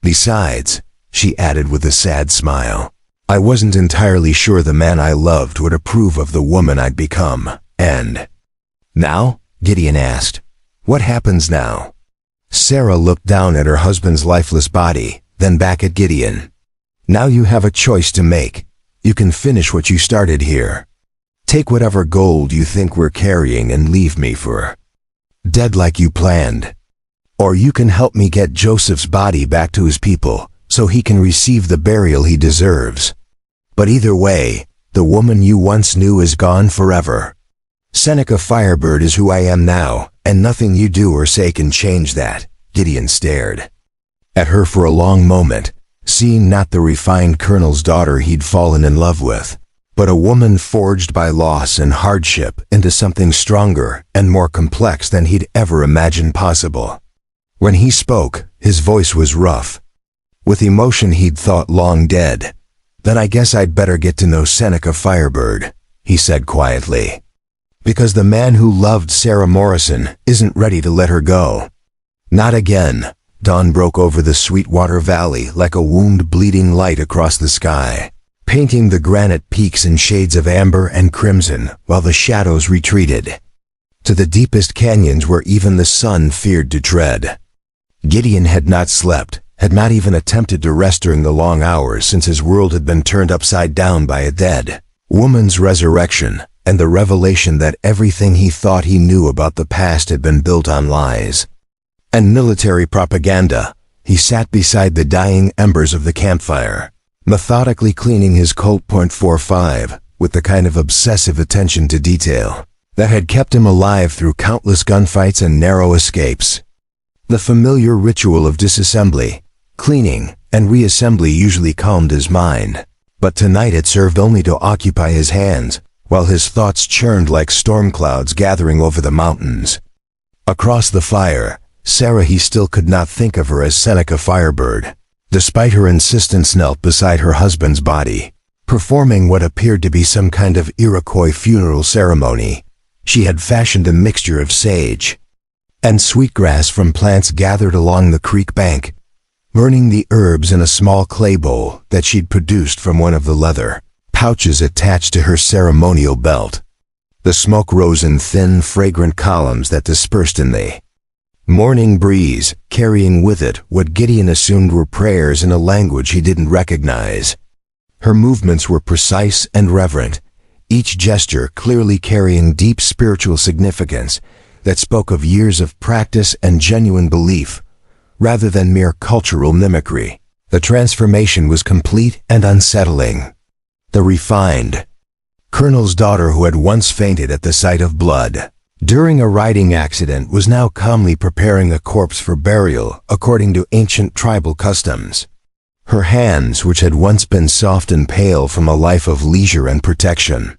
Besides," she added with a sad smile, "I wasn't entirely sure the man I loved would approve of the woman I'd become. And now?" Gideon asked. "What happens now?" Sarah looked down at her husband's lifeless body, then back at Gideon. "Now you have a choice to make. You can finish what you started here. Take whatever gold you think we're carrying and leave me for dead like you planned. Or you can help me get Joseph's body back to his people so he can receive the burial he deserves. But either way, the woman you once knew is gone forever. Seneca Firebird is who I am now, and nothing you do or say can change that." Gideon stared at her for a long moment, seeing not the refined colonel's daughter he'd fallen in love with, but a woman forged by loss and hardship into something stronger and more complex than he'd ever imagined possible. When he spoke, his voice was rough, with emotion he'd thought long dead. "Then I guess I'd better get to know Seneca Firebird," he said quietly. "Because the man who loved Sarah Morrison isn't ready to let her go. Not again. Dawn broke over the Sweetwater Valley like a wound bleeding light across the sky, painting the granite peaks in shades of amber and crimson while the shadows retreated to the deepest canyons where even the sun feared to tread. Gideon had not slept, had not even attempted to rest during the long hours since his world had been turned upside down by a dead woman's resurrection and the revelation that everything he thought he knew about the past had been built on lies and military propaganda. He sat beside the dying embers of the campfire, methodically cleaning his Colt .45 with the kind of obsessive attention to detail that had kept him alive through countless gunfights and narrow escapes. The familiar ritual of disassembly, cleaning, and reassembly usually calmed his mind, but tonight it served only to occupy his hands, while his thoughts churned like storm clouds gathering over the mountains. Across the fire, Sarah, he still could not think of her as Seneca Firebird, despite her insistence, knelt beside her husband's body, performing what appeared to be some kind of Iroquois funeral ceremony. She had fashioned a mixture of sage and sweetgrass from plants gathered along the creek bank, burning the herbs in a small clay bowl that she'd produced from one of the leather pouches attached to her ceremonial belt. The smoke rose in thin, fragrant columns that dispersed in the morning breeze, carrying with it what Gideon assumed were prayers in a language he didn't recognize. Her movements were precise and reverent, each gesture clearly carrying deep spiritual significance that spoke of years of practice and genuine belief, rather than mere cultural mimicry. The transformation was complete and unsettling. The refined colonel's daughter, who had once fainted at the sight of blood during a riding accident, was now calmly preparing a corpse for burial according to ancient tribal customs. Her hands, which had once been soft and pale from a life of leisure and protection,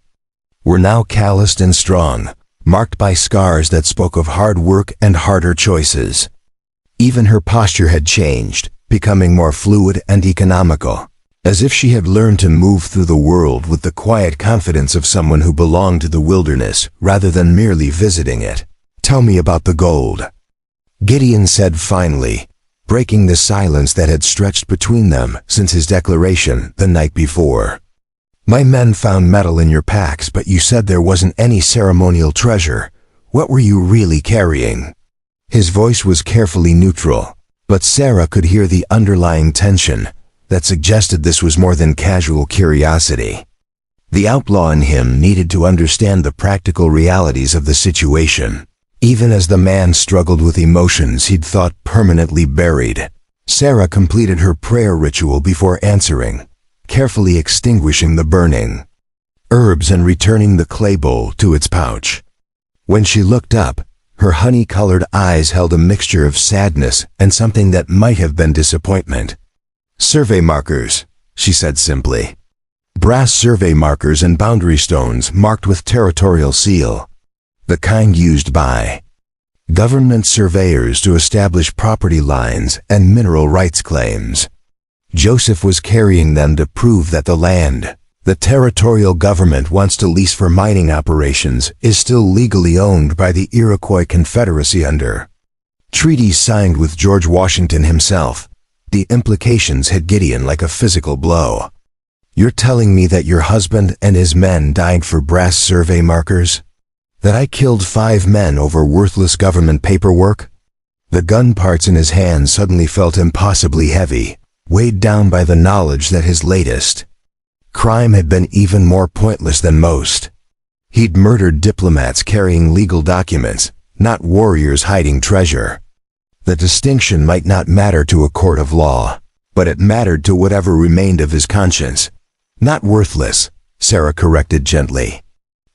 were now calloused and strong, marked by scars that spoke of hard work and harder choices. Even her posture had changed, becoming more fluid and economical, as if she had learned to move through the world with the quiet confidence of someone who belonged to the wilderness rather than merely visiting it. "Tell me about the gold," Gideon said finally, breaking the silence that had stretched between them since his declaration the night before. "My men found metal in your packs, but you said there wasn't any ceremonial treasure. What were you really carrying?" His voice was carefully neutral, but Sarah could hear the underlying tension that suggested this was more than casual curiosity. The outlaw in him needed to understand the practical realities of the situation, even as the man struggled with emotions he'd thought permanently buried. Sarah completed her prayer ritual before answering, carefully extinguishing the burning herbs and returning the clay bowl to its pouch. When she looked up, her honey-colored eyes held a mixture of sadness and something that might have been disappointment. "Survey markers," she said simply. "Brass survey markers and boundary stones marked with territorial seal, the kind used by government surveyors to establish property lines and mineral rights claims. Joseph was carrying them to prove that the land the territorial government wants to lease for mining operations is still legally owned by the Iroquois Confederacy under treaties signed with George Washington himself. The implications hit Gideon like a physical blow. "You're telling me that your husband and his men died for brass survey markers? That I killed 5 men over worthless government paperwork?" The gun parts in his hand suddenly felt impossibly heavy, weighed down by the knowledge that his latest crime had been even more pointless than most. He'd murdered diplomats carrying legal documents, not warriors hiding treasure. The distinction might not matter to a court of law, but it mattered to whatever remained of his conscience. "Not worthless," Sarah corrected gently.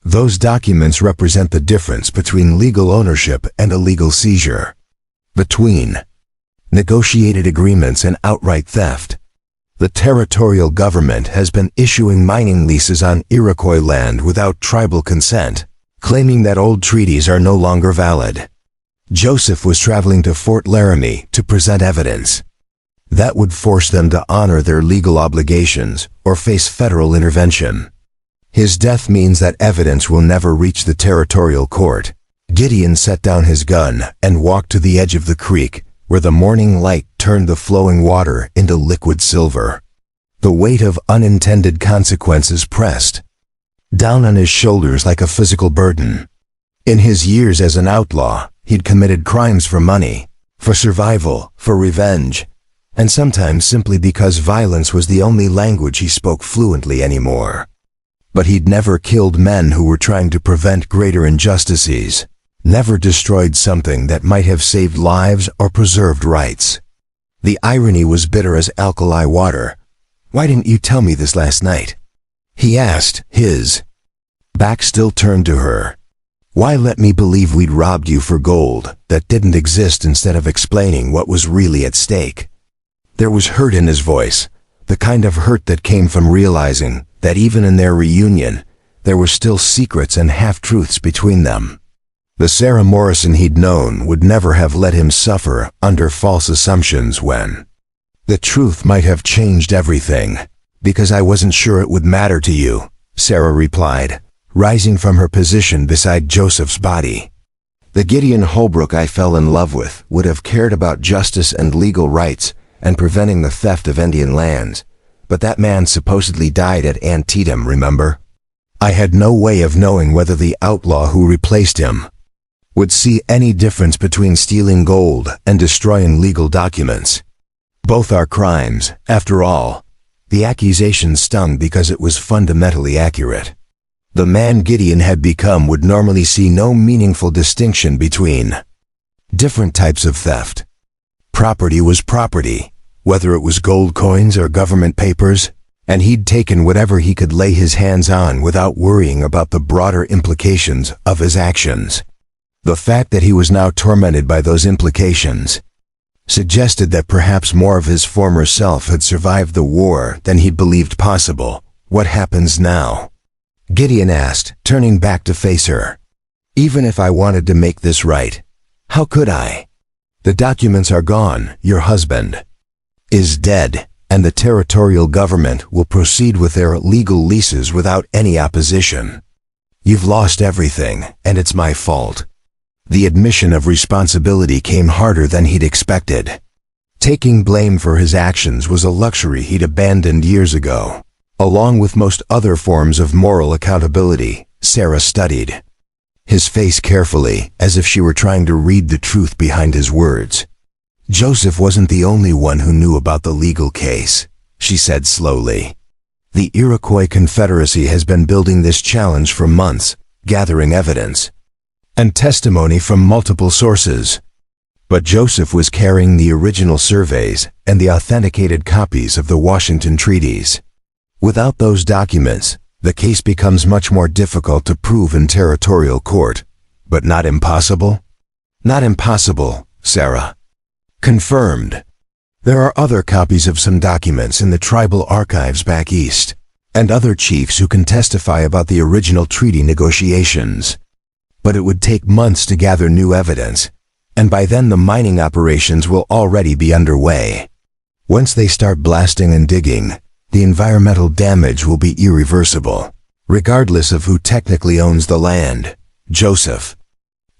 "Those documents represent the difference between legal ownership and illegal seizure, between negotiated agreements and outright theft. The territorial government has been issuing mining leases on Iroquois land without tribal consent, claiming that old treaties are no longer valid. Joseph was traveling to Fort Laramie to present evidence that would force them to honor their legal obligations or face federal intervention. His death means that evidence will never reach the territorial court." Gideon set down his gun and walked to the edge of the creek, where the morning light turned the flowing water into liquid silver. The weight of unintended consequences pressed down on his shoulders like a physical burden. In his years as an outlaw, he'd committed crimes for money, for survival, for revenge, and sometimes simply because violence was the only language he spoke fluently anymore. But he'd never killed men who were trying to prevent greater injustices, never destroyed something that might have saved lives or preserved rights. The irony was bitter as alkali water. "Why didn't you tell me this last night?" he asked, his back still turned to her. "Why let me believe we'd robbed you for gold that didn't exist instead of explaining what was really at stake?" There was hurt in his voice, the kind of hurt that came from realizing that even in their reunion, there were still secrets and half-truths between them. The Sarah Morrison he'd known would never have let him suffer under false assumptions when the truth might have changed everything. "Because I wasn't sure it would matter to you," Sarah replied, rising from her position beside Joseph's body. "The Gideon Holbrook I fell in love with would have cared about justice and legal rights and preventing the theft of Indian lands, but that man supposedly died at Antietam, remember? I had no way of knowing whether the outlaw who replaced him would see any difference between stealing gold and destroying legal documents. Both are crimes, after all." The accusation stung because it was fundamentally accurate. The man Gideon had become would normally see no meaningful distinction between different types of theft. Property was property, whether it was gold coins or government papers, and he'd taken whatever he could lay his hands on without worrying about the broader implications of his actions. The fact that he was now tormented by those implications suggested that perhaps more of his former self had survived the war than he'd believed possible. "What happens now?" Gideon asked, turning back to face her. "Even if I wanted to make this right, how could I? The documents are gone. Your husband is dead, and the territorial government will proceed with their legal leases without any opposition. You've lost everything, and it's my fault." The admission of responsibility came harder than he'd expected. Taking blame for his actions was a luxury he'd abandoned years ago. Along with most other forms of moral accountability, Sarah studied his face carefully, as if she were trying to read the truth behind his words. "Joseph wasn't the only one who knew about the legal case," she said slowly. "The Iroquois Confederacy has been building this challenge for months, gathering evidence and testimony from multiple sources. But Joseph was carrying the original surveys and the authenticated copies of the Washington treaties. Without those documents, the case becomes much more difficult to prove in territorial court, but not impossible." "Not impossible," Sarah confirmed. "There are other copies of some documents in the tribal archives back east, and other chiefs who can testify about the original treaty negotiations. But it would take months to gather new evidence, and by then the mining operations will already be underway. Once they start blasting and digging, the environmental damage will be irreversible, regardless of who technically owns the land." Joseph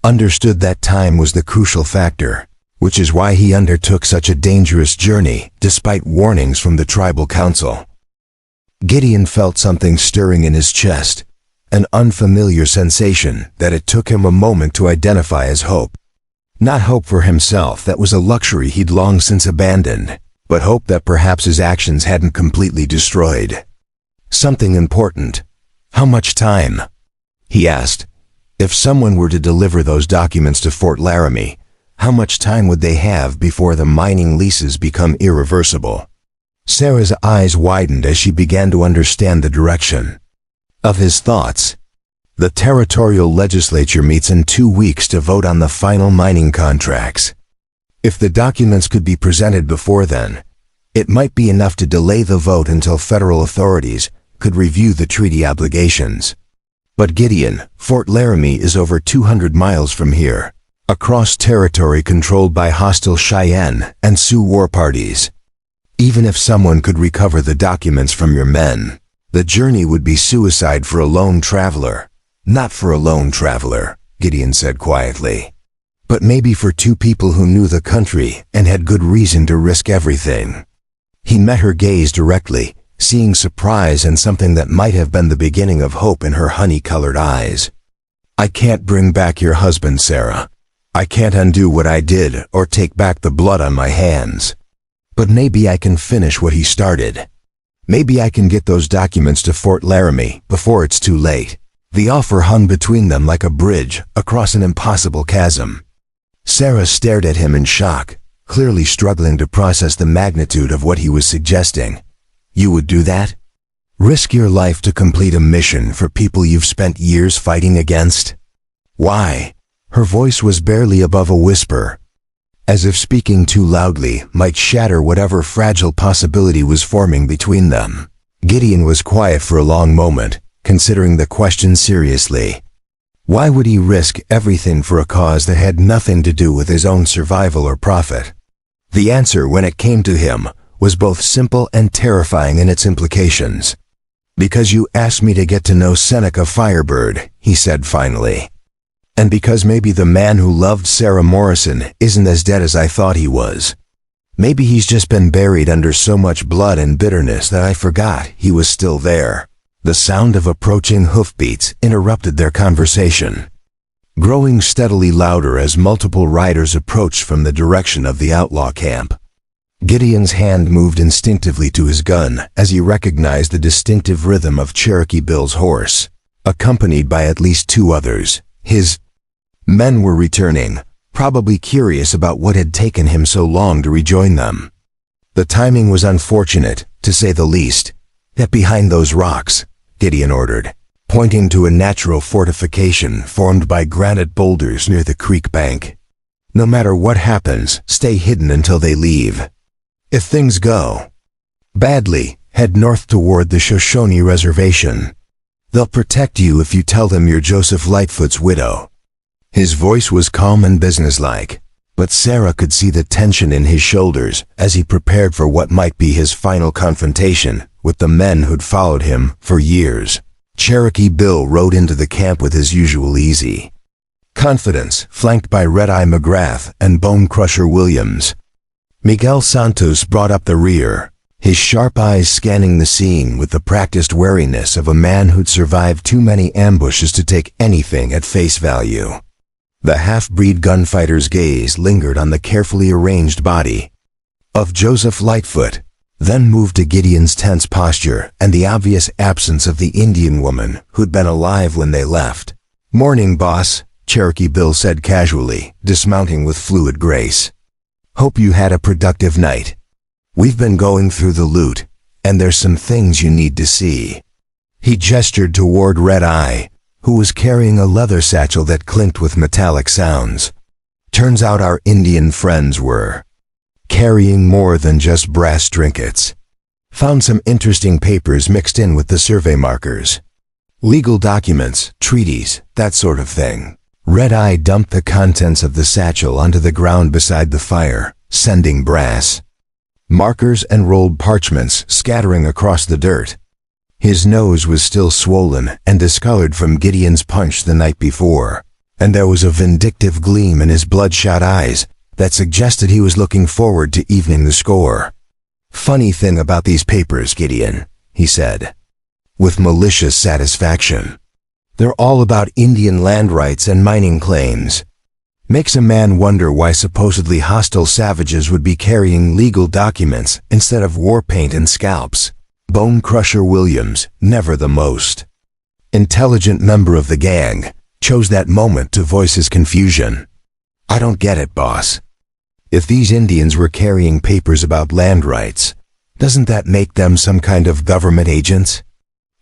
understood that time was the crucial factor, which is why he undertook such a dangerous journey despite warnings from the tribal council. Gideon felt something stirring in his chest, an unfamiliar sensation that it took him a moment to identify as hope. Not hope for himself, that was a luxury he'd long since abandoned, but hope that perhaps his actions hadn't completely destroyed something important. "How much time?" he asked. "If someone were to deliver those documents to Fort Laramie, how much time would they have before the mining leases become irreversible?" Sarah's eyes widened as she began to understand the direction of his thoughts. "The territorial legislature meets in 2 weeks to vote on the final mining contracts. If the documents could be presented before then, it might be enough to delay the vote until federal authorities could review the treaty obligations. But Gideon, Fort Laramie is over 200 miles from here, across territory controlled by hostile Cheyenne and Sioux war parties. Even if someone could recover the documents from your men, the journey would be suicide for a lone traveler." "Not for a lone traveler," Gideon said quietly. but maybe for two people who knew the country and had good reason to risk everything. He met her gaze directly, seeing surprise and something that might have been the beginning of hope in her honey-colored eyes. "I can't bring back your husband, Sarah. I can't undo what I did or take back the blood on my hands. But maybe I can finish what he started. Maybe I can get those documents to Fort Laramie before it's too late." The offer hung between them like a bridge across an impossible chasm. Sarah stared at him in shock, clearly struggling to process the magnitude of what he was suggesting. "You would do that? Risk your life to complete a mission for people you've spent years fighting against? Why?" Her voice was barely above a whisper, as if speaking too loudly might shatter whatever fragile possibility was forming between them. Gideon was quiet for a long moment, considering the question seriously. Why would he risk everything for a cause that had nothing to do with his own survival or profit? The answer, when it came to him, was both simple and terrifying in its implications. "Because you asked me to get to know Seneca Firebird," he said finally. "And because maybe the man who loved Sarah Morrison isn't as dead as I thought he was. Maybe he's just been buried under so much blood and bitterness that I forgot he was still there." The sound of approaching hoofbeats interrupted their conversation, growing steadily louder as multiple riders approached from the direction of the outlaw camp. Gideon's hand moved instinctively to his gun as he recognized the distinctive rhythm of Cherokee Bill's horse, accompanied by at least two others. His men were returning, probably curious about what had taken him so long to rejoin them. The timing was unfortunate, to say the least. "Get behind those rocks," Gideon ordered, pointing to a natural fortification formed by granite boulders near the creek bank. "No matter what happens, stay hidden until they leave. If things go badly, head north toward the Shoshone Reservation. They'll protect you if you tell them you're Joseph Lightfoot's widow." His voice was calm and businesslike, but Sarah could see the tension in his shoulders as he prepared for what might be his final confrontation with the men who'd followed him for years. Cherokee Bill rode into the camp with his usual easy confidence, flanked by Red-Eye McGrath and Bone Crusher Williams. Miguel Santos brought up the rear, his sharp eyes scanning the scene with the practiced wariness of a man who'd survived too many ambushes to take anything at face value. The half-breed gunfighter's gaze lingered on the carefully arranged body of Joseph Lightfoot, then moved to Gideon's tense posture and the obvious absence of the Indian woman who'd been alive when they left. "Morning, boss," Cherokee Bill said casually, dismounting with fluid grace. "Hope you had a productive night. We've been going through the loot, and there's some things you need to see." He gestured toward Red-Eye, who was carrying a leather satchel that clinked with metallic sounds. Turns out our Indian friends were carrying more than just brass trinkets. Found some interesting papers mixed in with the survey markers. Legal documents, treaties, that sort of thing. Red-Eye dumped the contents of the satchel onto the ground beside the fire, sending brass markers and rolled parchments scattering across the dirt. His nose was still swollen and discolored from Gideon's punch the night before, and there was a vindictive gleam in his bloodshot eyes that suggested he was looking forward to evening the score. "Funny thing about these papers, Gideon," he said, with malicious satisfaction. "They're all about Indian land rights and mining claims. Makes a man wonder why supposedly hostile savages would be carrying legal documents instead of war paint and scalps." Bone Crusher Williams, never the most intelligent member of the gang, chose that moment to voice his confusion. "I don't get it, boss. If these Indians were carrying papers about land rights, doesn't that make them some kind of government agents?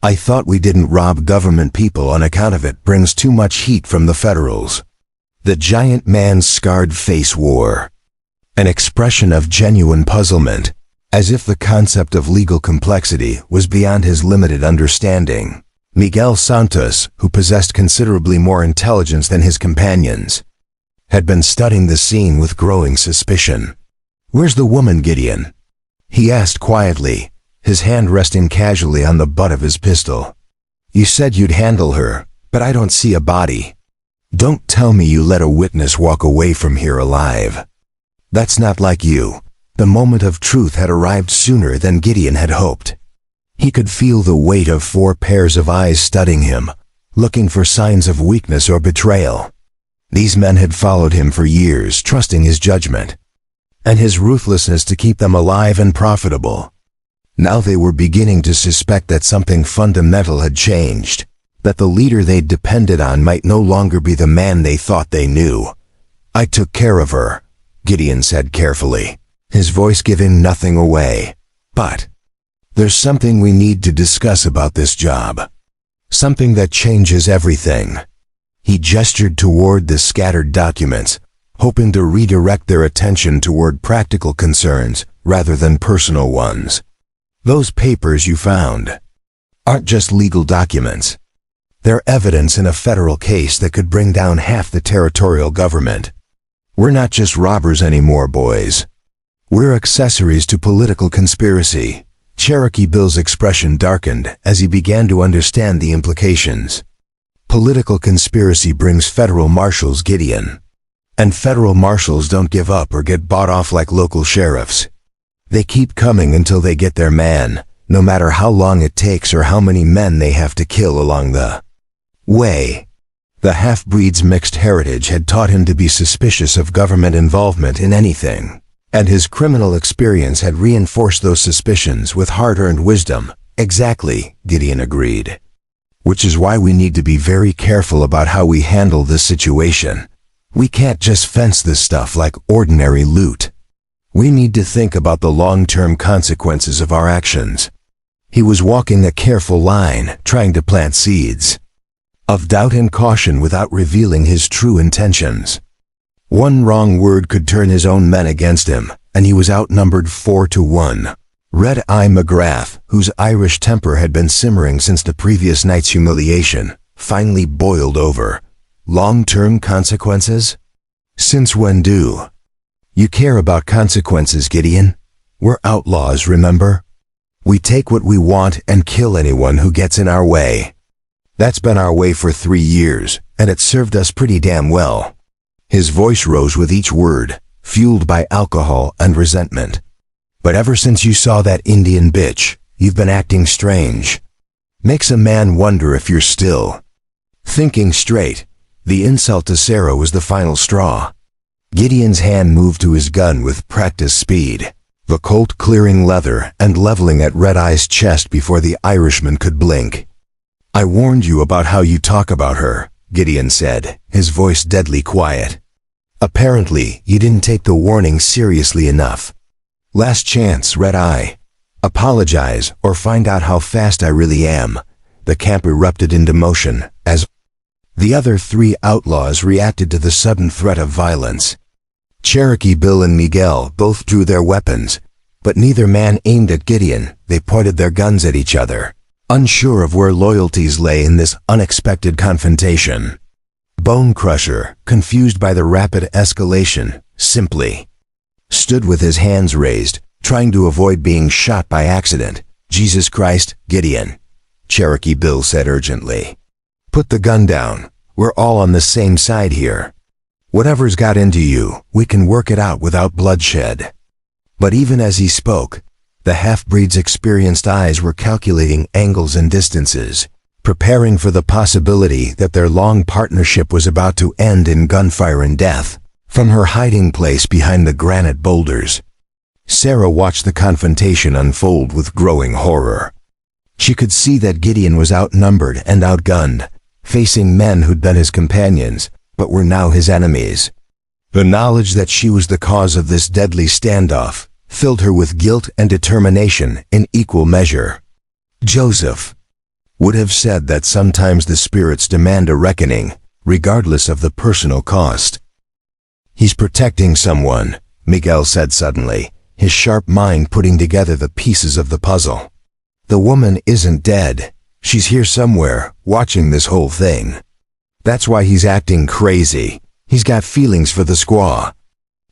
I thought we didn't rob government people on account of it brings too much heat from the Federals." The giant man's scarred face wore an expression of genuine puzzlement, as if the concept of legal complexity was beyond his limited understanding. Miguel Santos, who possessed considerably more intelligence than his companions, had been studying the scene with growing suspicion. "Where's the woman, Gideon?" he asked quietly, his hand resting casually on the butt of his pistol. "You said you'd handle her, but I don't see a body." Don't tell me you let a witness walk away from here alive. That's not like you. The moment of truth had arrived sooner than Gideon had hoped. He could feel the weight of 4 pairs of eyes studying him, looking for signs of weakness or betrayal. These men had followed him for years, trusting his judgment and his ruthlessness to keep them alive and profitable. Now they were beginning to suspect that something fundamental had changed, that the leader they'd depended on might no longer be the man they thought they knew. "I took care of her," Gideon said carefully, his voice giving nothing away. "But there's something we need to discuss about this job. Something that changes everything." He gestured toward the scattered documents, hoping to redirect their attention toward practical concerns rather than personal ones. "Those papers you found aren't just legal documents. They're evidence in a federal case that could bring down half the territorial government. We're not just robbers anymore, boys. We're accessories to political conspiracy." Cherokee Bill's expression darkened as he began to understand the implications. Political conspiracy brings federal marshals, Gideon. And federal marshals don't give up or get bought off like local sheriffs. They keep coming until they get their man, no matter how long it takes or how many men they have to kill along the way. The half-breed's mixed heritage had taught him to be suspicious of government involvement in anything, and his criminal experience had reinforced those suspicions with hard-earned wisdom. "Exactly," Gideon agreed. "Which is why we need to be very careful about how we handle this situation. We can't just fence this stuff like ordinary loot. We need to think about the long-term consequences of our actions." He was walking a careful line, trying to plant seeds of doubt and caution without revealing his true intentions. One wrong word could turn his own men against him, and he was outnumbered 4-1. Red-Eye McGrath, whose Irish temper had been simmering since the previous night's humiliation, finally boiled over. "Long-term consequences? Since when do you care about consequences, Gideon? We're outlaws, remember? We take what we want and kill anyone who gets in our way. That's been our way for 3 years, and it's served us pretty damn well." His voice rose with each word, fueled by alcohol and resentment. "But ever since you saw that Indian bitch, you've been acting strange. Makes a man wonder if you're still thinking straight." The insult to Sarah was the final straw. Gideon's hand moved to his gun with practiced speed, the Colt clearing leather and leveling at Red-Eye's chest before the Irishman could blink. "I warned you about how you talk about her," Gideon said, his voice deadly quiet. "Apparently, you didn't take the warning seriously enough. Last chance, Red-Eye. Apologize or find out how fast I really am." The camp erupted into motion as the other 3 outlaws reacted to the sudden threat of violence. Cherokee Bill and Miguel both drew their weapons, but neither man aimed at Gideon. They pointed their guns at each other, unsure of where loyalties lay in this unexpected confrontation. Bone Crusher, confused by the rapid escalation, simply stood with his hands raised, trying to avoid being shot by accident. "Jesus Christ, Gideon," Cherokee Bill said urgently. "Put the gun down. We're all on the same side here. Whatever's got into you, we can work it out without bloodshed." But even as he spoke, the half-breed's experienced eyes were calculating angles and distances, preparing for the possibility that their long partnership was about to end in gunfire and death. From her hiding place behind the granite boulders, Sarah watched the confrontation unfold with growing horror. She could see that Gideon was outnumbered and outgunned, facing men who'd been his companions, but were now his enemies. The knowledge that she was the cause of this deadly standoff filled her with guilt and determination in equal measure. Joseph would have said that sometimes the spirits demand a reckoning, regardless of the personal cost. "He's protecting someone," Miguel said suddenly, his sharp mind putting together the pieces of the puzzle. "The woman isn't dead. She's here somewhere, watching this whole thing. That's why he's acting crazy. He's got feelings for the squaw."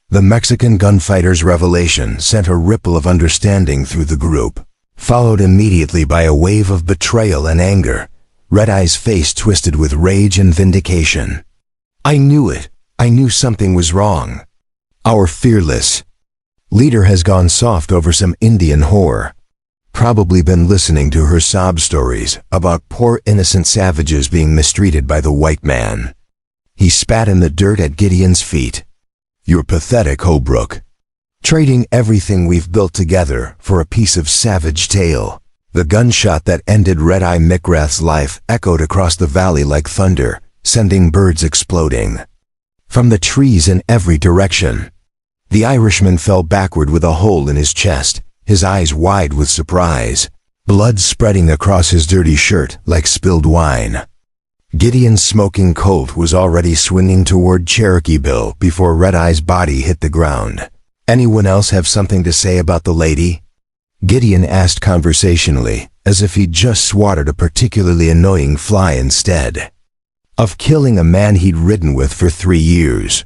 The Mexican gunfighter's revelation sent a ripple of understanding through the group, followed immediately by a wave of betrayal and anger. Red-Eye's face twisted with rage and vindication. I knew it. I knew something was wrong. Our fearless leader has gone soft over some Indian whore. Probably been listening to her sob stories about poor innocent savages being mistreated by the white man. He spat in the dirt at Gideon's feet. You're pathetic, Holbrook. Trading everything we've built together for a piece of savage tale. The gunshot that ended Red-Eye McGrath's life echoed across the valley like thunder, sending birds exploding from the trees in every direction. The Irishman fell backward with a hole in his chest, his eyes wide with surprise, blood spreading across his dirty shirt like spilled wine. Gideon's smoking Colt was already swinging toward Cherokee Bill before Red-Eye's body hit the ground. Anyone else have something to say about the lady? Gideon asked conversationally, as if he'd just swatted a particularly annoying fly instead of killing a man he'd ridden with for 3 years.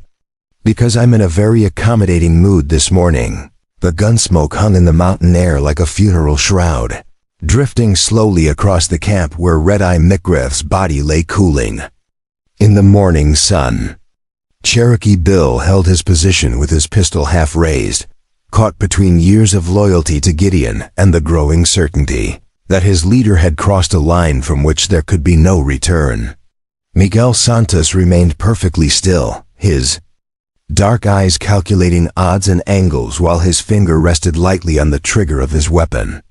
Because I'm in a very accommodating mood this morning. The gunsmoke hung in the mountain air like a funeral shroud, drifting slowly across the camp where Red-Eye McGrath's body lay cooling in the morning sun. Cherokee Bill held his position with his pistol half raised, caught between years of loyalty to Gideon and the growing certainty that his leader had crossed a line from which there could be no return. Miguel Santos remained perfectly still, his dark eyes calculating odds and angles while his finger rested lightly on the trigger of his weapon.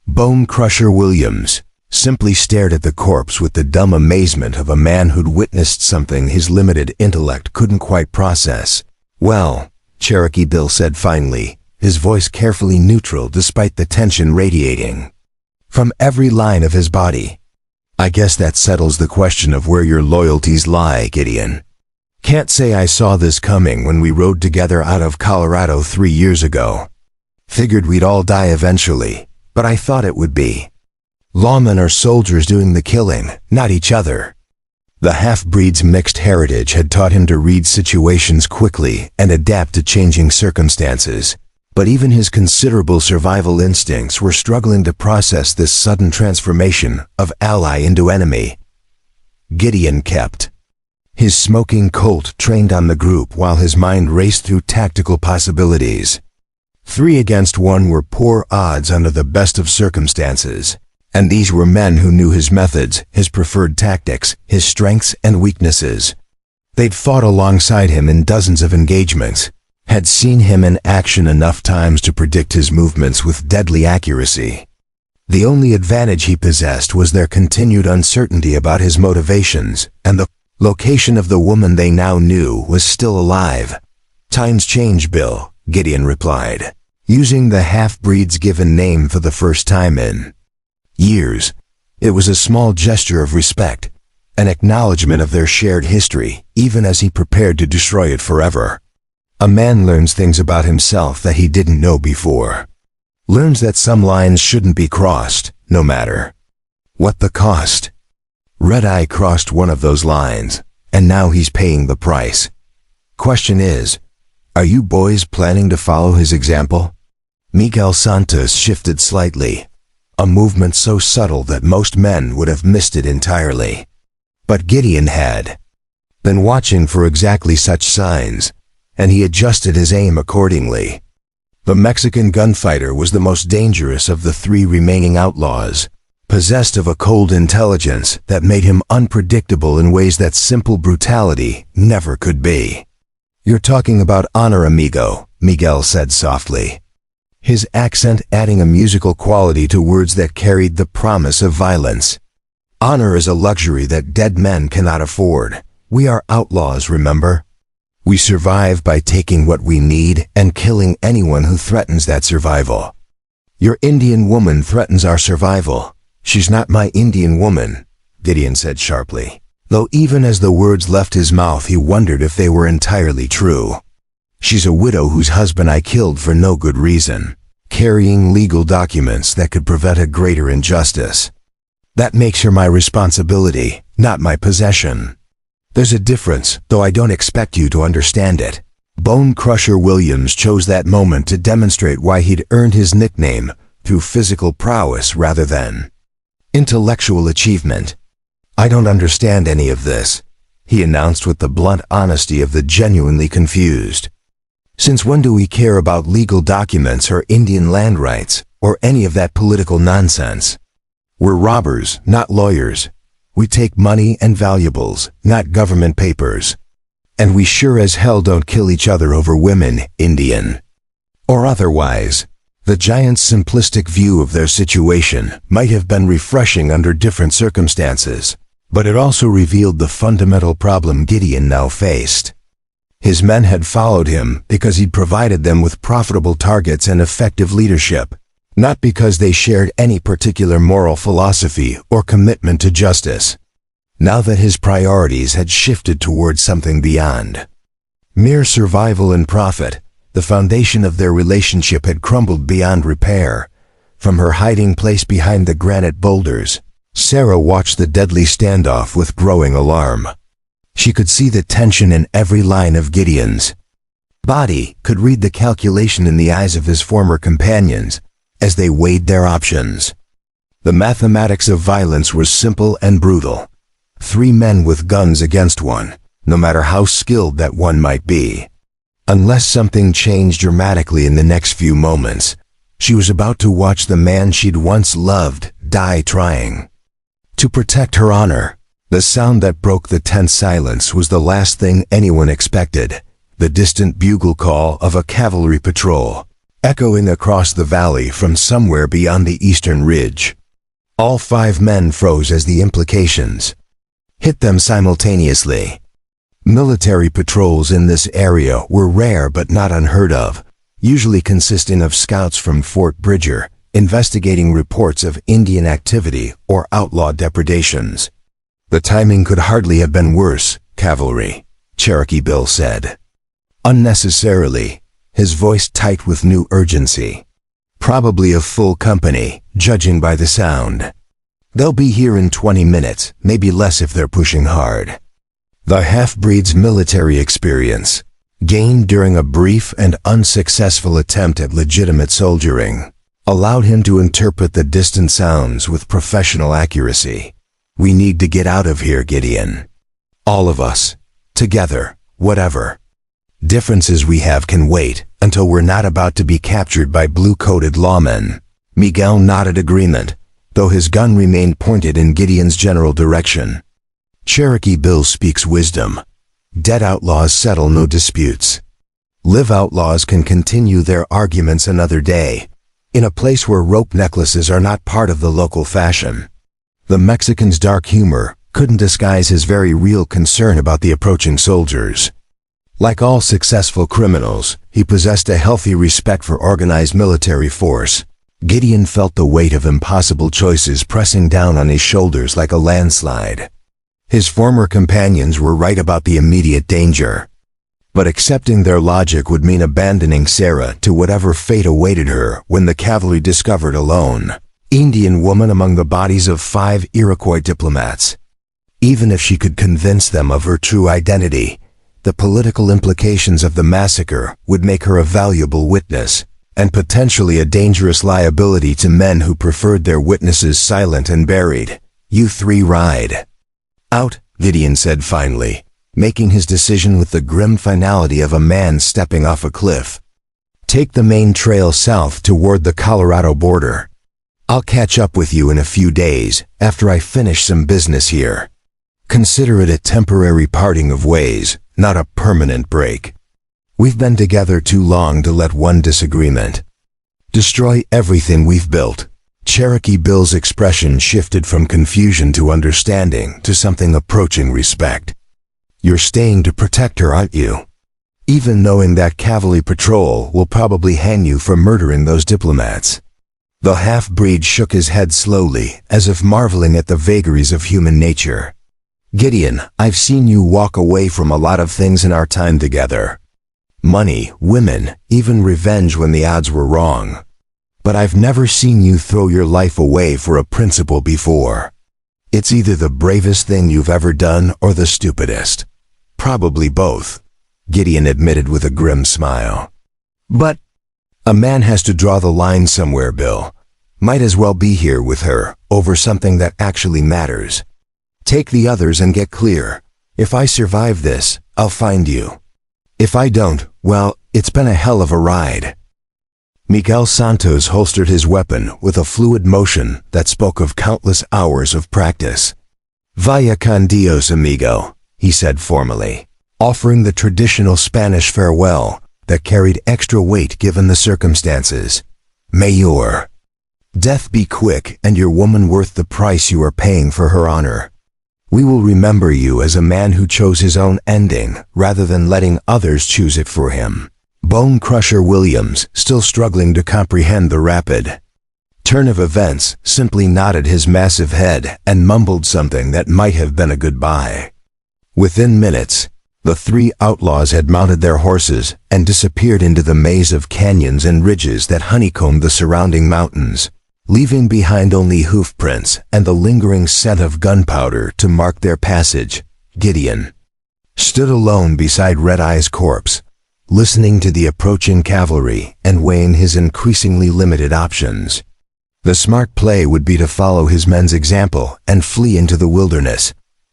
Bone Crusher Williams simply stared at the corpse with the dumb amazement of a man who'd witnessed something his limited intellect couldn't quite process. Well, Cherokee Bill said finally, his voice carefully neutral despite the tension radiating from every line of his body. I guess that settles the question of where your loyalties lie, Gideon. Can't say I saw this coming when we rode together out of Colorado 3 years ago. Figured we'd all die eventually, but I thought it would be lawmen or soldiers doing the killing, not each other. The half-breed's mixed heritage had taught him to read situations quickly and adapt to changing circumstances, but even his considerable survival instincts were struggling to process this sudden transformation of ally into enemy. Gideon kept his smoking Colt trained on the group while his mind raced through tactical possibilities. 3 against 1 were poor odds under the best of circumstances, and these were men who knew his methods, his preferred tactics, his strengths and weaknesses. They'd fought alongside him in dozens of engagements, had seen him in action enough times to predict his movements with deadly accuracy. The only advantage he possessed was their continued uncertainty about his motivations, and the location of the woman they now knew was still alive. Times change, Bill, Gideon replied, using the half-breed's given name for the first time in years. It was a small gesture of respect, an acknowledgement of their shared history, even as he prepared to destroy it forever. A man learns things about himself that he didn't know before. Learns that some lines shouldn't be crossed, no matter what the cost. Red-Eye crossed one of those lines, and now he's paying the price. Question is, are you boys planning to follow his example? Miguel Santos shifted slightly, a movement so subtle that most men would have missed it entirely. But Gideon had been watching for exactly such signs, and he adjusted his aim accordingly. The Mexican gunfighter was the most dangerous of the 3 remaining outlaws, possessed of a cold intelligence that made him unpredictable in ways that simple brutality never could be. You're talking about honor, amigo, Miguel said softly, his accent adding a musical quality to words that carried the promise of violence. Honor is a luxury that dead men cannot afford. We are outlaws, remember? We survive by taking what we need and killing anyone who threatens that survival. Your Indian woman threatens our survival. She's not my Indian woman, Gideon said sharply, though even as the words left his mouth he wondered if they were entirely true. She's a widow whose husband I killed for no good reason, carrying legal documents that could prevent a greater injustice. That makes her my responsibility, not my possession. There's a difference, though I don't expect you to understand it. Bone Crusher Williams chose that moment to demonstrate why he'd earned his nickname through physical prowess rather than intellectual achievement. I don't understand any of this, he announced with the blunt honesty of the genuinely confused. Since when do we care about legal documents or Indian land rights, or any of that political nonsense? We're robbers, not lawyers. We take money and valuables, not government papers. And we sure as hell don't kill each other over women, Indian. Or otherwise. The giant's simplistic view of their situation might have been refreshing under different circumstances, but it also revealed the fundamental problem Gideon now faced. His men had followed him because he'd provided them with profitable targets and effective leadership, not because they shared any particular moral philosophy or commitment to justice. Now that his priorities had shifted towards something beyond mere survival and profit, the foundation of their relationship had crumbled beyond repair. From her hiding place behind the granite boulders, Sarah watched the deadly standoff with growing alarm. She could see the tension in every line of Gideon's body, could read the calculation in the eyes of his former companions as they weighed their options. The mathematics of violence was simple and brutal. 3 men with guns against one, no matter how skilled that one might be. Unless something changed dramatically in the next few moments, she was about to watch the man she'd once loved die trying to protect her honor. The sound that broke the tense silence was the last thing anyone expected, the distant bugle call of a cavalry patrol, echoing across the valley from somewhere beyond the eastern ridge. All 5 men froze as the implications hit them simultaneously. Military patrols in this area were rare but not unheard of, usually consisting of scouts from Fort Bridger, investigating reports of Indian activity or outlaw depredations. The timing could hardly have been worse, cavalry, Cherokee Bill said. Unnecessarily, his voice tight with new urgency. Probably a full company, judging by the sound. They'll be here in 20 minutes, maybe less if they're pushing hard. The half-breed's military experience, gained during a brief and unsuccessful attempt at legitimate soldiering, allowed him to interpret the distant sounds with professional accuracy. We need to get out of here, Gideon. All of us. Together, whatever differences we have can wait until we're not about to be captured by blue-coated lawmen. Miguel nodded agreement, though his gun remained pointed in Gideon's general direction. Cherokee Bill speaks wisdom. Dead outlaws settle no disputes. Live outlaws can continue their arguments another day, in a place where rope necklaces are not part of the local fashion. The Mexican's dark humor couldn't disguise his very real concern about the approaching soldiers. Like all successful criminals, he possessed a healthy respect for organized military force. Gideon felt the weight of impossible choices pressing down on his shoulders like a landslide. His former companions were right about the immediate danger. But accepting their logic would mean abandoning Sarah to whatever fate awaited her when the cavalry discovered a lone Indian woman among the bodies of 5 Iroquois diplomats. Even if she could convince them of her true identity, the political implications of the massacre would make her a valuable witness, and potentially a dangerous liability to men who preferred their witnesses silent and buried. You 3 ride out, Gideon said finally, making his decision with the grim finality of a man stepping off a cliff. Take the main trail south toward the Colorado border. I'll catch up with you in a few days after I finish some business here. Consider it a temporary parting of ways, not a permanent break. We've been together too long to let one disagreement destroy everything we've built. Cherokee Bill's expression shifted from confusion to understanding to something approaching respect. You're staying to protect her, aren't you? Even knowing that cavalry patrol will probably hang you for murdering those diplomats. The half-breed shook his head slowly, as if marveling at the vagaries of human nature. Gideon, I've seen you walk away from a lot of things in our time together. Money, women, even revenge when the odds were wrong. But I've never seen you throw your life away for a principle before. It's either the bravest thing you've ever done or the stupidest. Probably both, Gideon admitted with a grim smile. But a man has to draw the line somewhere, Bill. Might as well be here with her over something that actually matters. Take the others and get clear. If I survive this, I'll find you. If I don't, well, it's been a hell of a ride." Miguel Santos holstered his weapon with a fluid motion that spoke of countless hours of practice. "Vaya con Dios, amigo," he said formally, offering the traditional Spanish farewell that carried extra weight given the circumstances. "May your death be quick and your woman worth the price you are paying for her honor. We will remember you as a man who chose his own ending rather than letting others choose it for him." Bone Crusher Williams, still struggling to comprehend the rapid turn of events, simply nodded his massive head and mumbled something that might have been a goodbye. Within minutes, the three outlaws had mounted their horses and disappeared into the maze of canyons and ridges that honeycombed the surrounding mountains, leaving behind only hoof prints and the lingering scent of gunpowder to mark their passage. Gideon stood alone beside Red Eye's corpse, listening to the approaching cavalry and weighing his increasingly limited options. The smart play would be to follow his men's example and flee into the wilderness,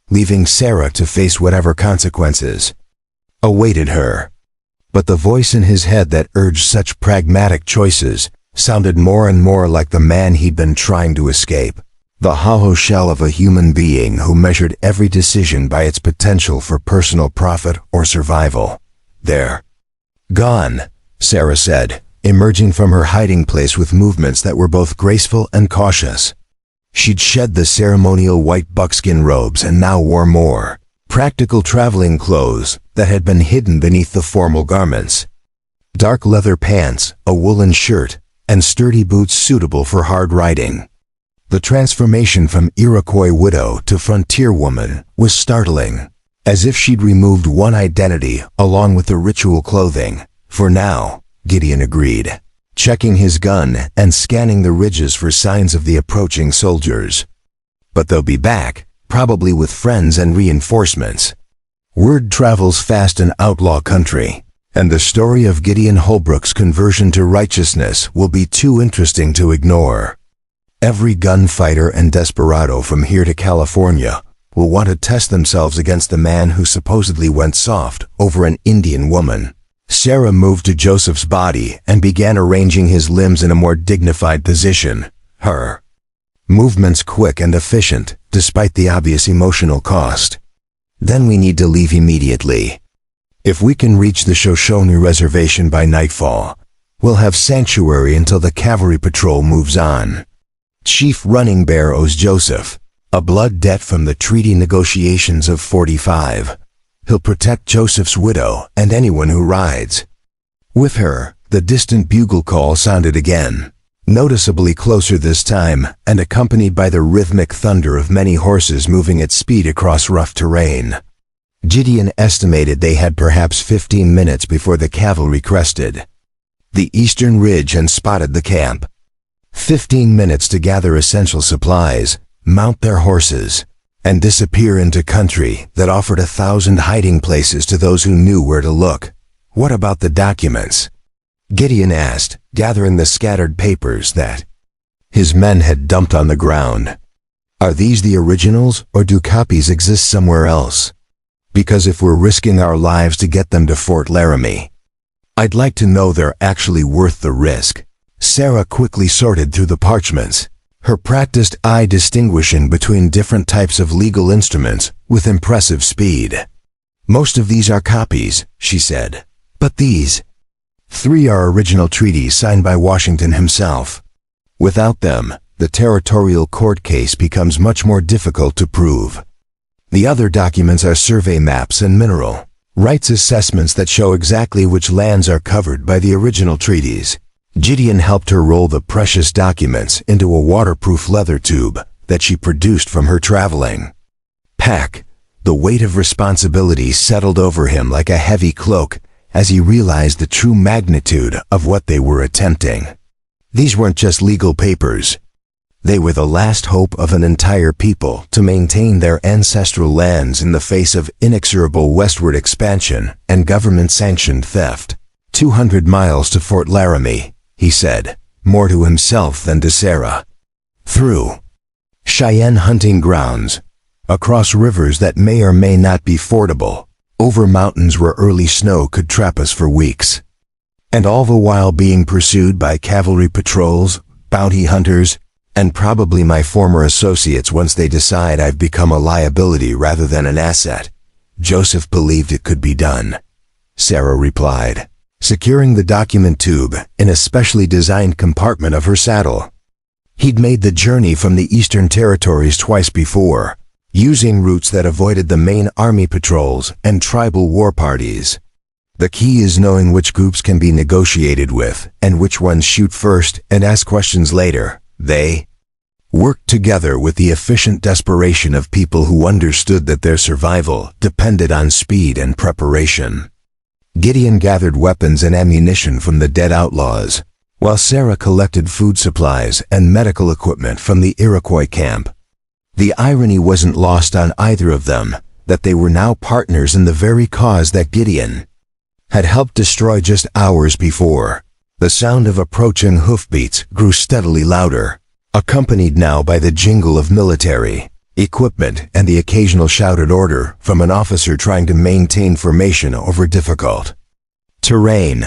leaving Sarah to face whatever consequences awaited her. But the voice in his head that urged such pragmatic choices sounded more and more like the man he'd been trying to escape, the hollow shell of a human being who measured every decision by its potential for personal profit or survival. "They're gone," Sarah said, emerging from her hiding place with movements that were both graceful and cautious. She'd shed the ceremonial white buckskin robes and now wore more practical traveling clothes that had been hidden beneath the formal garments. Dark leather pants, a woolen shirt, and sturdy boots suitable for hard riding. The transformation from Iroquois widow to frontier woman was startling, as if she'd removed one identity along with the ritual clothing. "For now," Gideon agreed, checking his gun and scanning the ridges for signs of the approaching soldiers. "But they'll be back, probably with friends and reinforcements. Word travels fast in outlaw country, and the story of Gideon Holbrook's conversion to righteousness will be too interesting to ignore. Every gunfighter and desperado from here to California will want to test themselves against the man who supposedly went soft over an Indian woman." Sarah moved to Joseph's body and began arranging his limbs in a more dignified position, her movements quick and efficient, despite the obvious emotional cost. "Then we need to leave immediately. If we can reach the Shoshone reservation by nightfall, we'll have sanctuary until the cavalry patrol moves on. Chief Running Bear owes Joseph a blood debt from the treaty negotiations of 45. He'll protect Joseph's widow and anyone who rides with her." The distant bugle call sounded again, noticeably closer this time and accompanied by the rhythmic thunder of many horses moving at speed across rough terrain. Gideon estimated they had perhaps 15 minutes before the cavalry crested the eastern ridge and spotted the camp. 15 minutes to gather essential supplies, mount their horses, and disappear into country that offered 1,000 hiding places to those who knew where to look. "What about the documents?" Gideon asked, gathering the scattered papers that his men had dumped on the ground. "Are these the originals, or do copies exist somewhere else? Because if we're risking our lives to get them to Fort Laramie, I'd like to know they're actually worth the risk." Sarah quickly sorted through the parchments, her practiced eye distinguishing between different types of legal instruments with impressive speed. "Most of these are copies," she said. "But these 3 are original treaties signed by Washington himself. Without them, the territorial court case becomes much more difficult to prove. The other documents are survey maps and mineral rights assessments that show exactly which lands are covered by the original treaties." Gideon helped her roll the precious documents into a waterproof leather tube that she produced from her traveling pack. The weight of responsibility settled over him like a heavy cloak as he realized the true magnitude of what they were attempting. These weren't just legal papers. They were the last hope of an entire people to maintain their ancestral lands in the face of inexorable westward expansion and government-sanctioned theft. 200 miles to Fort Laramie, he said, more to himself than to Sarah. Through Cheyenne hunting grounds, across rivers that may or may not be fordable, over mountains where early snow could trap us for weeks. And all the while being pursued by cavalry patrols, bounty hunters, and probably my former associates once they decide I've become a liability rather than an asset. Joseph believed it could be done, Sarah replied, securing the document tube in a specially designed compartment of her saddle. He'd made the journey from the Eastern Territories twice before, using routes that avoided the main army patrols and tribal war parties. The key is knowing which groups can be negotiated with and which ones shoot first and ask questions later. They worked together with the efficient desperation of people who understood that their survival depended on speed and preparation. Gideon gathered weapons and ammunition from the dead outlaws, while Sarah collected food supplies and medical equipment from the Iroquois camp. The irony wasn't lost on either of them that they were now partners in the very cause that Gideon had helped destroy just hours before. The sound of approaching hoofbeats grew steadily louder, accompanied now by the jingle of military equipment and the occasional shouted order from an officer trying to maintain formation over difficult terrain.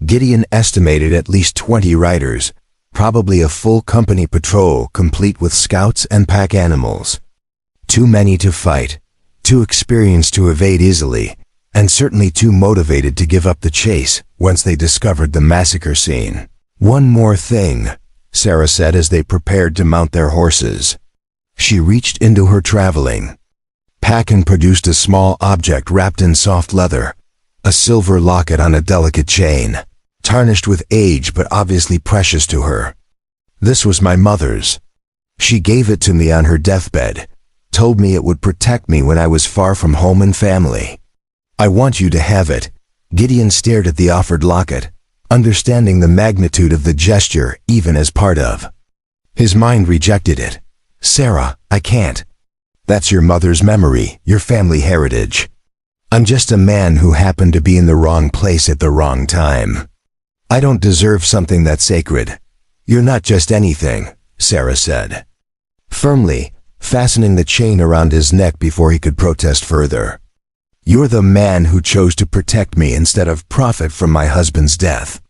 Gideon estimated at least 20 riders, probably a full company patrol complete with scouts and pack animals. Too many to fight, too experienced to evade easily, and certainly too motivated to give up the chase once they discovered the massacre scene. One more thing, Sarah said as they prepared to mount their horses. She reached into her traveling pack and produced a small object wrapped in soft leather, a silver locket on a delicate chain, tarnished with age but obviously precious to her. This was my mother's. She gave it to me on her deathbed, told me it would protect me when I was far from home and family. I want you to have it. Gideon stared at the offered locket, understanding the magnitude of the gesture even as part of his mind rejected it. Sarah, I can't. That's your mother's memory, your family heritage. I'm just a man who happened to be in the wrong place at the wrong time. I don't deserve something that sacred. You're not just anything, Sarah said, firmly, fastening the chain around his neck before he could protest further. You're the man who chose to protect me instead of profit from my husband's death.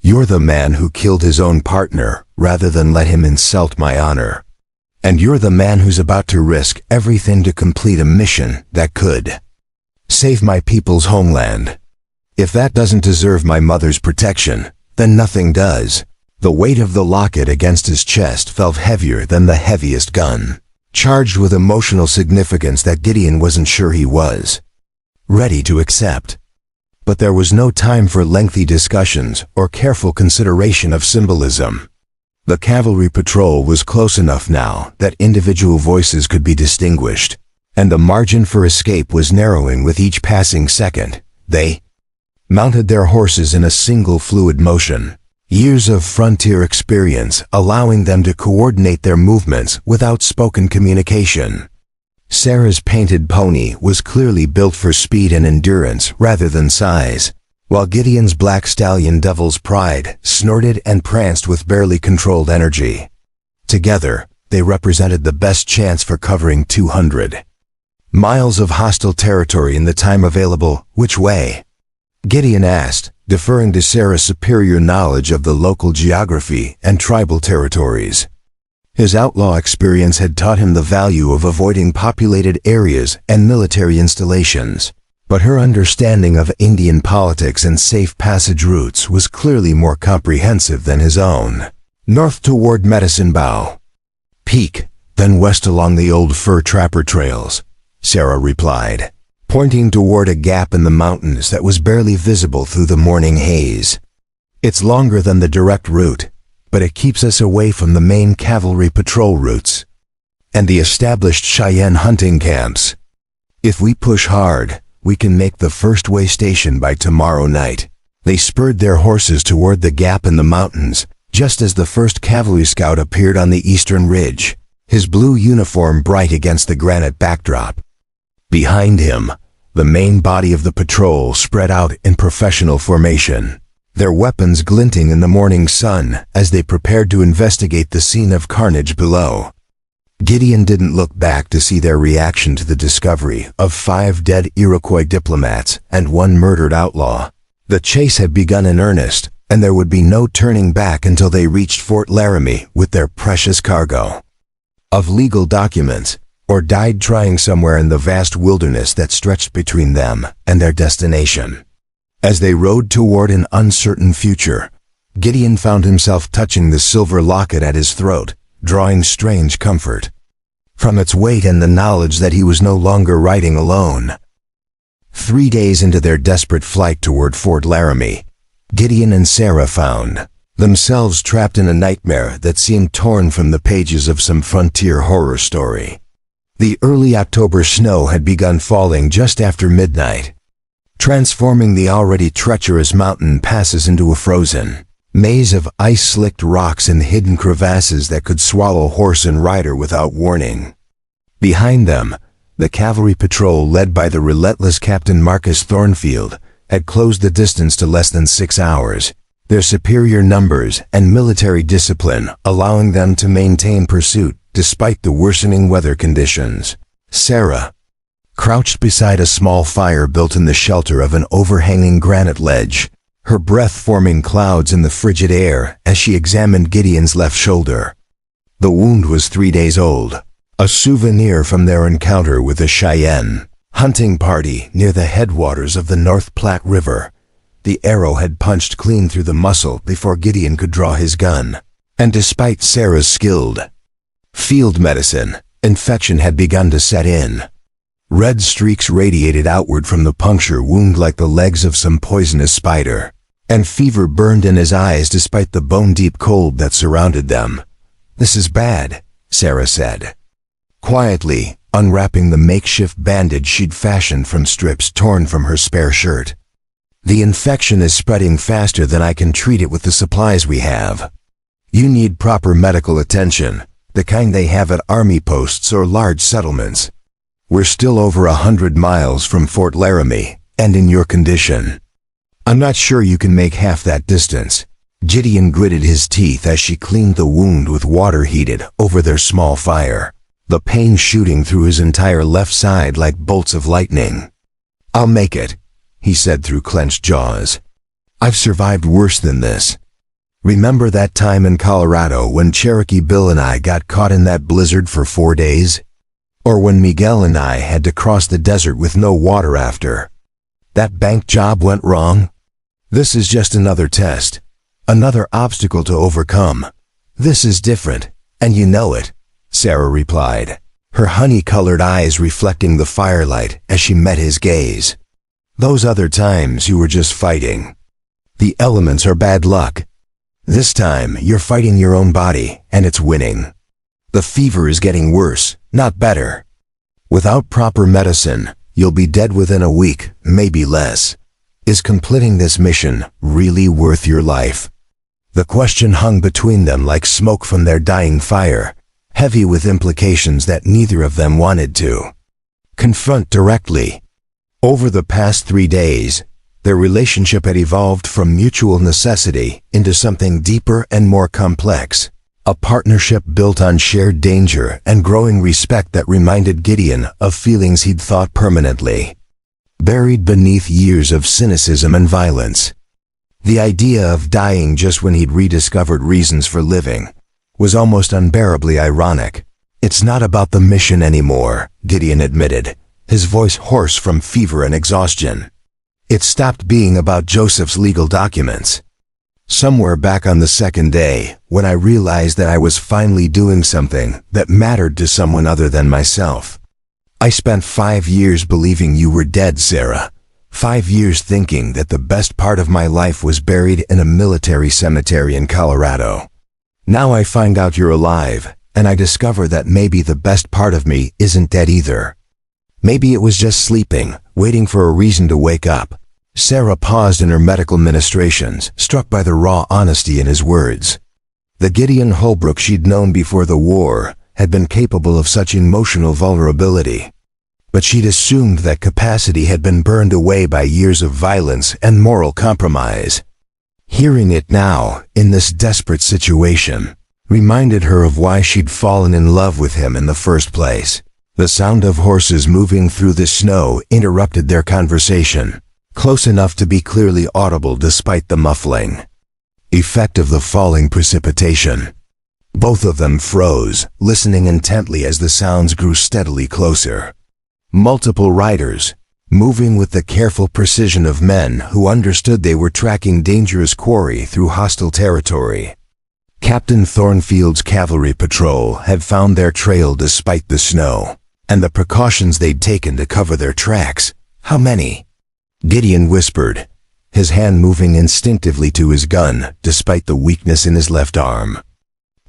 You're the man who killed his own partner rather than let him insult my honor. And you're the man who's about to risk everything to complete a mission that could save my people's homeland. If that doesn't deserve my mother's protection, then nothing does. The weight of the locket against his chest felt heavier than the heaviest gun, charged with emotional significance that Gideon wasn't sure he was ready to accept. But there was no time for lengthy discussions or careful consideration of symbolism. The cavalry patrol was close enough now that individual voices could be distinguished, and the margin for escape was narrowing with each passing second. They mounted their horses in a single fluid motion, years of frontier experience allowing them to coordinate their movements without spoken communication. Sarah's painted pony was clearly built for speed and endurance rather than size, while Gideon's black stallion Devil's Pride snorted and pranced with barely controlled energy. Together, they represented the best chance for covering 200 miles of hostile territory in the time available. Which way? Gideon asked, deferring to Sarah's superior knowledge of the local geography and tribal territories. His outlaw experience had taught him the value of avoiding populated areas and military installations, but her understanding of Indian politics and safe passage routes was clearly more comprehensive than his own. North toward Medicine Bow Peak, then west along the old fur trapper trails, Sarah replied, pointing toward a gap in the mountains that was barely visible through the morning haze. It's longer than the direct route, but it keeps us away from the main cavalry patrol routes and the established Cheyenne hunting camps. If we push hard, we can make the first way station by tomorrow night. They spurred their horses toward the gap in the mountains, just as the first cavalry scout appeared on the eastern ridge, his blue uniform bright against the granite backdrop. Behind him, the main body of the patrol spread out in professional formation, their weapons glinting in the morning sun as they prepared to investigate the scene of carnage below. Gideon didn't look back to see their reaction to the discovery of 5 dead Iroquois diplomats and 1 murdered outlaw. The chase had begun in earnest, and there would be no turning back until they reached Fort Laramie with their precious cargo of legal documents, or died trying somewhere in the vast wilderness that stretched between them and their destination. As they rode toward an uncertain future, Gideon found himself touching the silver locket at his throat, drawing strange comfort from its weight and the knowledge that he was no longer riding alone. 3 days into their desperate flight toward Fort Laramie, Gideon and Sarah found themselves trapped in a nightmare that seemed torn from the pages of some frontier horror story. The early October snow had begun falling just after midnight, transforming the already treacherous mountain passes into a frozen maze of ice-slicked rocks and hidden crevasses that could swallow horse and rider without warning. Behind them, the cavalry patrol led by the relentless Captain Marcus Thornfield had closed the distance to less than 6 hours, their superior numbers and military discipline allowing them to maintain pursuit despite the worsening weather conditions. Sarah crouched beside a small fire built in the shelter of an overhanging granite ledge, her breath forming clouds in the frigid air as she examined Gideon's left shoulder. The wound was 3 days old, a souvenir from their encounter with a Cheyenne hunting party near the headwaters of the North Platte River. The arrow had punched clean through the muscle before Gideon could draw his gun, and despite Sarah's skilled field medicine, infection had begun to set in. Red streaks radiated outward from the puncture wound like the legs of some poisonous spider, and fever burned in his eyes despite the bone-deep cold that surrounded them. "This is bad," Sarah said, quietly unwrapping the makeshift bandage she'd fashioned from strips torn from her spare shirt. "The infection is spreading faster than I can treat it with the supplies we have. You need proper medical attention, the kind they have at army posts or large settlements. We're still over 100 miles from Fort Laramie, and in your condition, I'm not sure you can make half that distance." Gideon gritted his teeth as she cleaned the wound with water heated over their small fire, the pain shooting through his entire left side like bolts of lightning. "I'll make it," he said through clenched jaws. "I've survived worse than this. Remember that time in Colorado when Cherokee Bill and I got caught in that blizzard for 4 days? Or when Miguel and I had to cross the desert with no water after that bank job went wrong? This is just another test, another obstacle to overcome. This is different, and you know it," Sarah replied, her honey-colored eyes reflecting the firelight as she met his gaze. "Those other times you were just fighting the elements or bad luck. This time you're fighting your own body, and it's winning. The fever is getting worse, not better. Without proper medicine, you'll be dead within a week, maybe less. Is completing this mission really worth your life?" The question hung between them like smoke from their dying fire, heavy with implications that neither of them wanted to confront directly. Over the past 3 days, their relationship had evolved from mutual necessity into something deeper and more complex. A partnership built on shared danger and growing respect that reminded Gideon of feelings he'd thought permanently buried beneath years of cynicism and violence. The idea of dying just when he'd rediscovered reasons for living was almost unbearably ironic. "It's not about the mission anymore," Gideon admitted, his voice hoarse from fever and exhaustion. "It stopped being about Joseph's legal documents. Somewhere back on the second day, when I realized that I was finally doing something that mattered to someone other than myself. I spent 5 years believing you were dead, Sarah. 5 years thinking that the best part of my life was buried in a military cemetery in Colorado. Now I find out you're alive, and I discover that maybe the best part of me isn't dead either. Maybe it was just sleeping, waiting for a reason to wake up." Sarah paused in her medical ministrations, struck by the raw honesty in his words. The Gideon Holbrook she'd known before the war had been capable of such emotional vulnerability, but she'd assumed that capacity had been burned away by years of violence and moral compromise. Hearing it now, in this desperate situation, reminded her of why she'd fallen in love with him in the first place. The sound of horses moving through the snow interrupted their conversation, close enough to be clearly audible despite the muffling effect of the falling precipitation. Both of them froze, listening intently as the sounds grew steadily closer. Multiple riders, moving with the careful precision of men who understood they were tracking dangerous quarry through hostile territory. Captain Thornfield's cavalry patrol had found their trail despite the snow, and the precautions they'd taken to cover their tracks. How many? Gideon whispered, his hand moving instinctively to his gun despite the weakness in his left arm.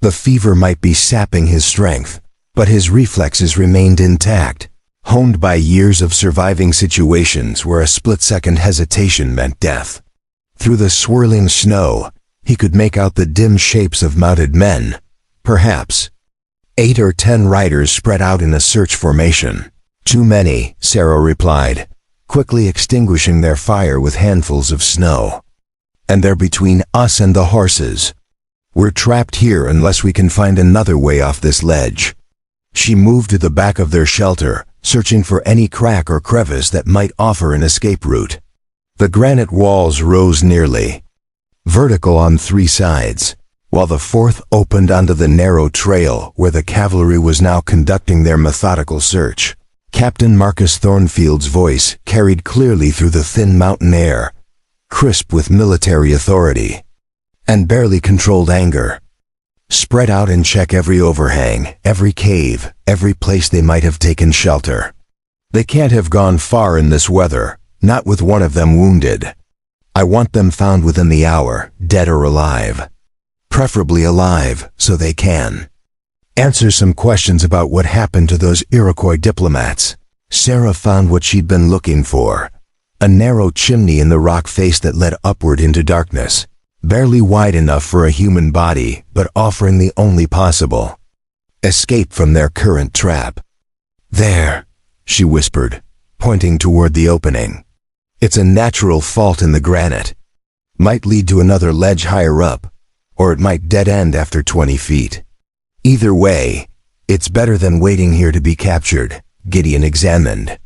The fever might be sapping his strength, but his reflexes remained intact, honed by years of surviving situations where a split-second hesitation meant death. Through the swirling snow, he could make out the dim shapes of mounted men, perhaps 8 or 10 riders spread out in a search formation. Too many, Sarah replied, quickly extinguishing their fire with handfuls of snow. And they're between us and the horses. We're trapped here unless we can find another way off this ledge. She moved to the back of their shelter, searching for any crack or crevice that might offer an escape route. The granite walls rose nearly vertical on 3 sides, while the 4th opened onto the narrow trail where the cavalry was now conducting their methodical search. Captain Marcus Thornfield's voice carried clearly through the thin mountain air, crisp with military authority and barely controlled anger. Spread out and check every overhang, every cave, every place they might have taken shelter. They can't have gone far in this weather, not with one of them wounded. I want them found within the hour, dead or alive. Preferably alive, so they can answer some questions about what happened to those Iroquois diplomats. Sarah found what she'd been looking for, a narrow chimney in the rock face that led upward into darkness, barely wide enough for a human body, but offering the only possible escape from their current trap. There, she whispered, pointing toward the opening. It's a natural fault in the granite. Might lead to another ledge higher up, or it might dead end after 20 feet. Either way, it's better than waiting here to be captured, Gideon examined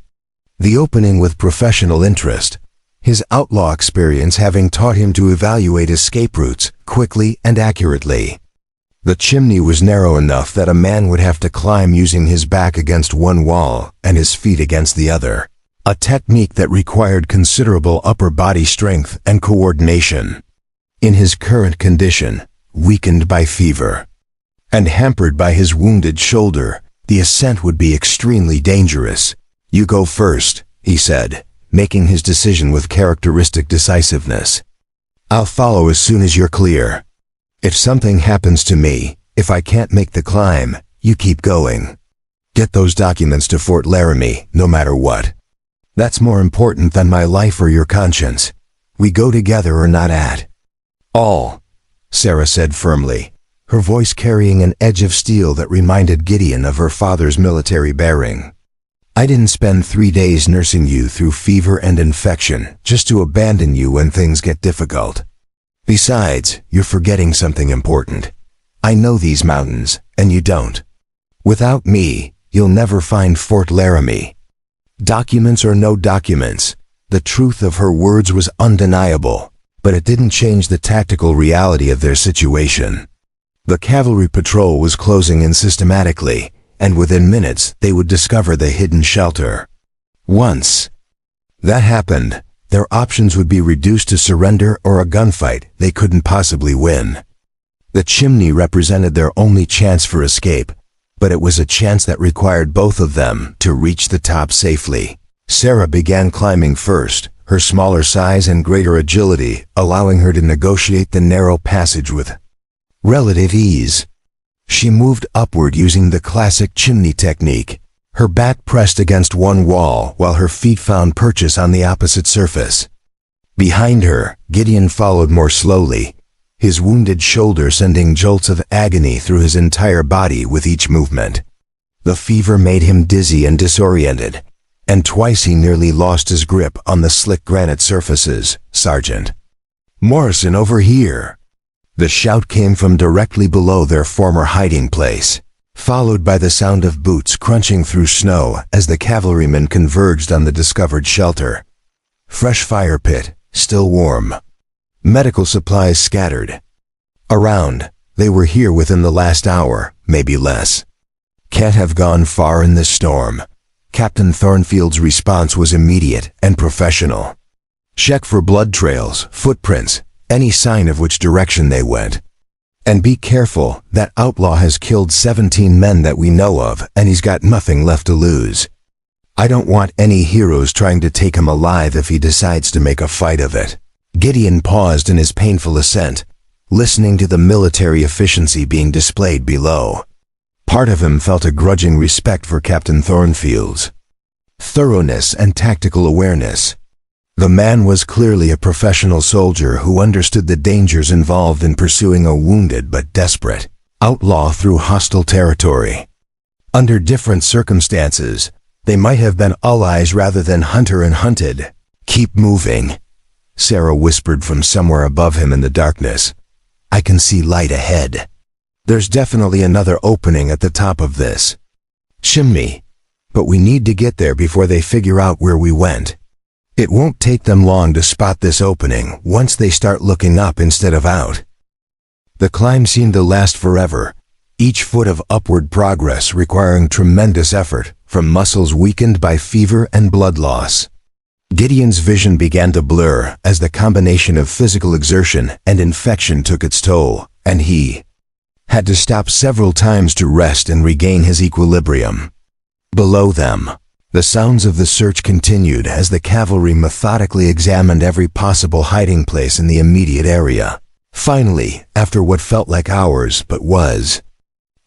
the opening with professional interest, his outlaw experience having taught him to evaluate escape routes quickly and accurately. The chimney was narrow enough that a man would have to climb using his back against one wall and his feet against the other, a technique that required considerable upper body strength and coordination. In his current condition, weakened by fever and hampered by his wounded shoulder, the ascent would be extremely dangerous. You go first, he said, making his decision with characteristic decisiveness. I'll follow as soon as you're clear. If something happens to me, if I can't make the climb, you keep going. Get those documents to Fort Laramie, no matter what. That's more important than my life or your conscience. We go together or not at all, Sarah said firmly, her voice carrying an edge of steel that reminded Gideon of her father's military bearing. I didn't spend 3 days nursing you through fever and infection just to abandon you when things get difficult. Besides, you're forgetting something important. I know these mountains, and you don't. Without me, you'll never find Fort Laramie. Documents or no documents, the truth of her words was undeniable, but it didn't change the tactical reality of their situation. The cavalry patrol was closing in systematically, and within minutes they would discover the hidden shelter. Once that happened, their options would be reduced to surrender or a gunfight they couldn't possibly win. The chimney represented their only chance for escape, but it was a chance that required both of them to reach the top safely. Sarah began climbing first, her smaller size and greater agility allowing her to negotiate the narrow passage with relative ease. She moved upward using the classic chimney technique, her back pressed against one wall while her feet found purchase on the opposite surface. Behind her, Gideon followed more slowly, his wounded shoulder sending jolts of agony through his entire body with each movement. The fever made him dizzy and disoriented, and twice he nearly lost his grip on the slick granite surfaces. Sergeant Morrison, over here. The shout came from directly below their former hiding place, followed by the sound of boots crunching through snow as the cavalrymen converged on the discovered shelter. Fresh fire pit, still warm. Medical supplies scattered around. They were here within the last hour, maybe less. Can't have gone far in this storm. Captain Thornfield's response was immediate and professional. Check for blood trails, footprints, any sign of which direction they went. And be careful, that outlaw has killed 17 men that we know of, and he's got nothing left to lose. I don't want any heroes trying to take him alive if he decides to make a fight of it. Gideon paused in his painful ascent, listening to the military efficiency being displayed below. Part of him felt a grudging respect for Captain Thornfield's thoroughness and tactical awareness. The man was clearly a professional soldier who understood the dangers involved in pursuing a wounded but desperate outlaw through hostile territory. Under different circumstances, they might have been allies rather than hunter and hunted. Keep moving, Sarah whispered from somewhere above him in the darkness. I can see light ahead. There's definitely another opening at the top of this chimney, but we need to get there before they figure out where we went. It won't take them long to spot this opening once they start looking up instead of out. The climb seemed to last forever, each foot of upward progress requiring tremendous effort from muscles weakened by fever and blood loss. Gideon's vision began to blur as the combination of physical exertion and infection took its toll, and he had to stop several times to rest and regain his equilibrium. Below them, the sounds of the search continued as the cavalry methodically examined every possible hiding place in the immediate area. Finally, after what felt like hours but was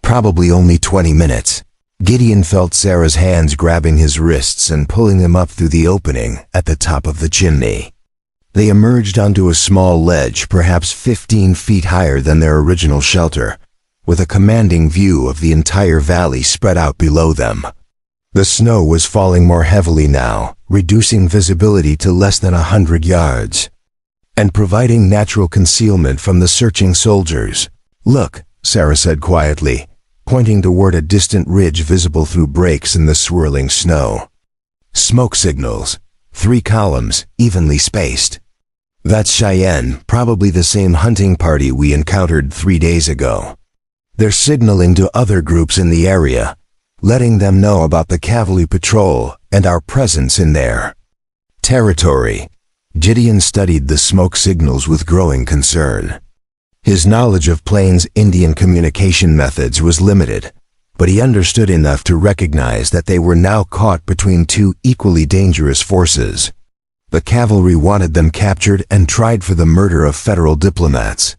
probably only 20 minutes, Gideon felt Sarah's hands grabbing his wrists and pulling him up through the opening at the top of the chimney. They emerged onto a small ledge perhaps 15 feet higher than their original shelter, with a commanding view of the entire valley spread out below them. The snow was falling more heavily now, reducing visibility to less than 100 yards, and providing natural concealment from the searching soldiers. Look, Sarah said quietly, pointing toward a distant ridge visible through breaks in the swirling snow. Smoke signals, 3 columns, evenly spaced. That's Cheyenne, probably the same hunting party we encountered 3 days ago. They're signaling to other groups in the area, letting them know about the cavalry patrol and our presence in their territory. Gideon studied the smoke signals with growing concern. His knowledge of Plains Indian communication methods was limited, but he understood enough to recognize that they were now caught between 2 equally dangerous forces. The cavalry wanted them captured and tried for the murder of federal diplomats,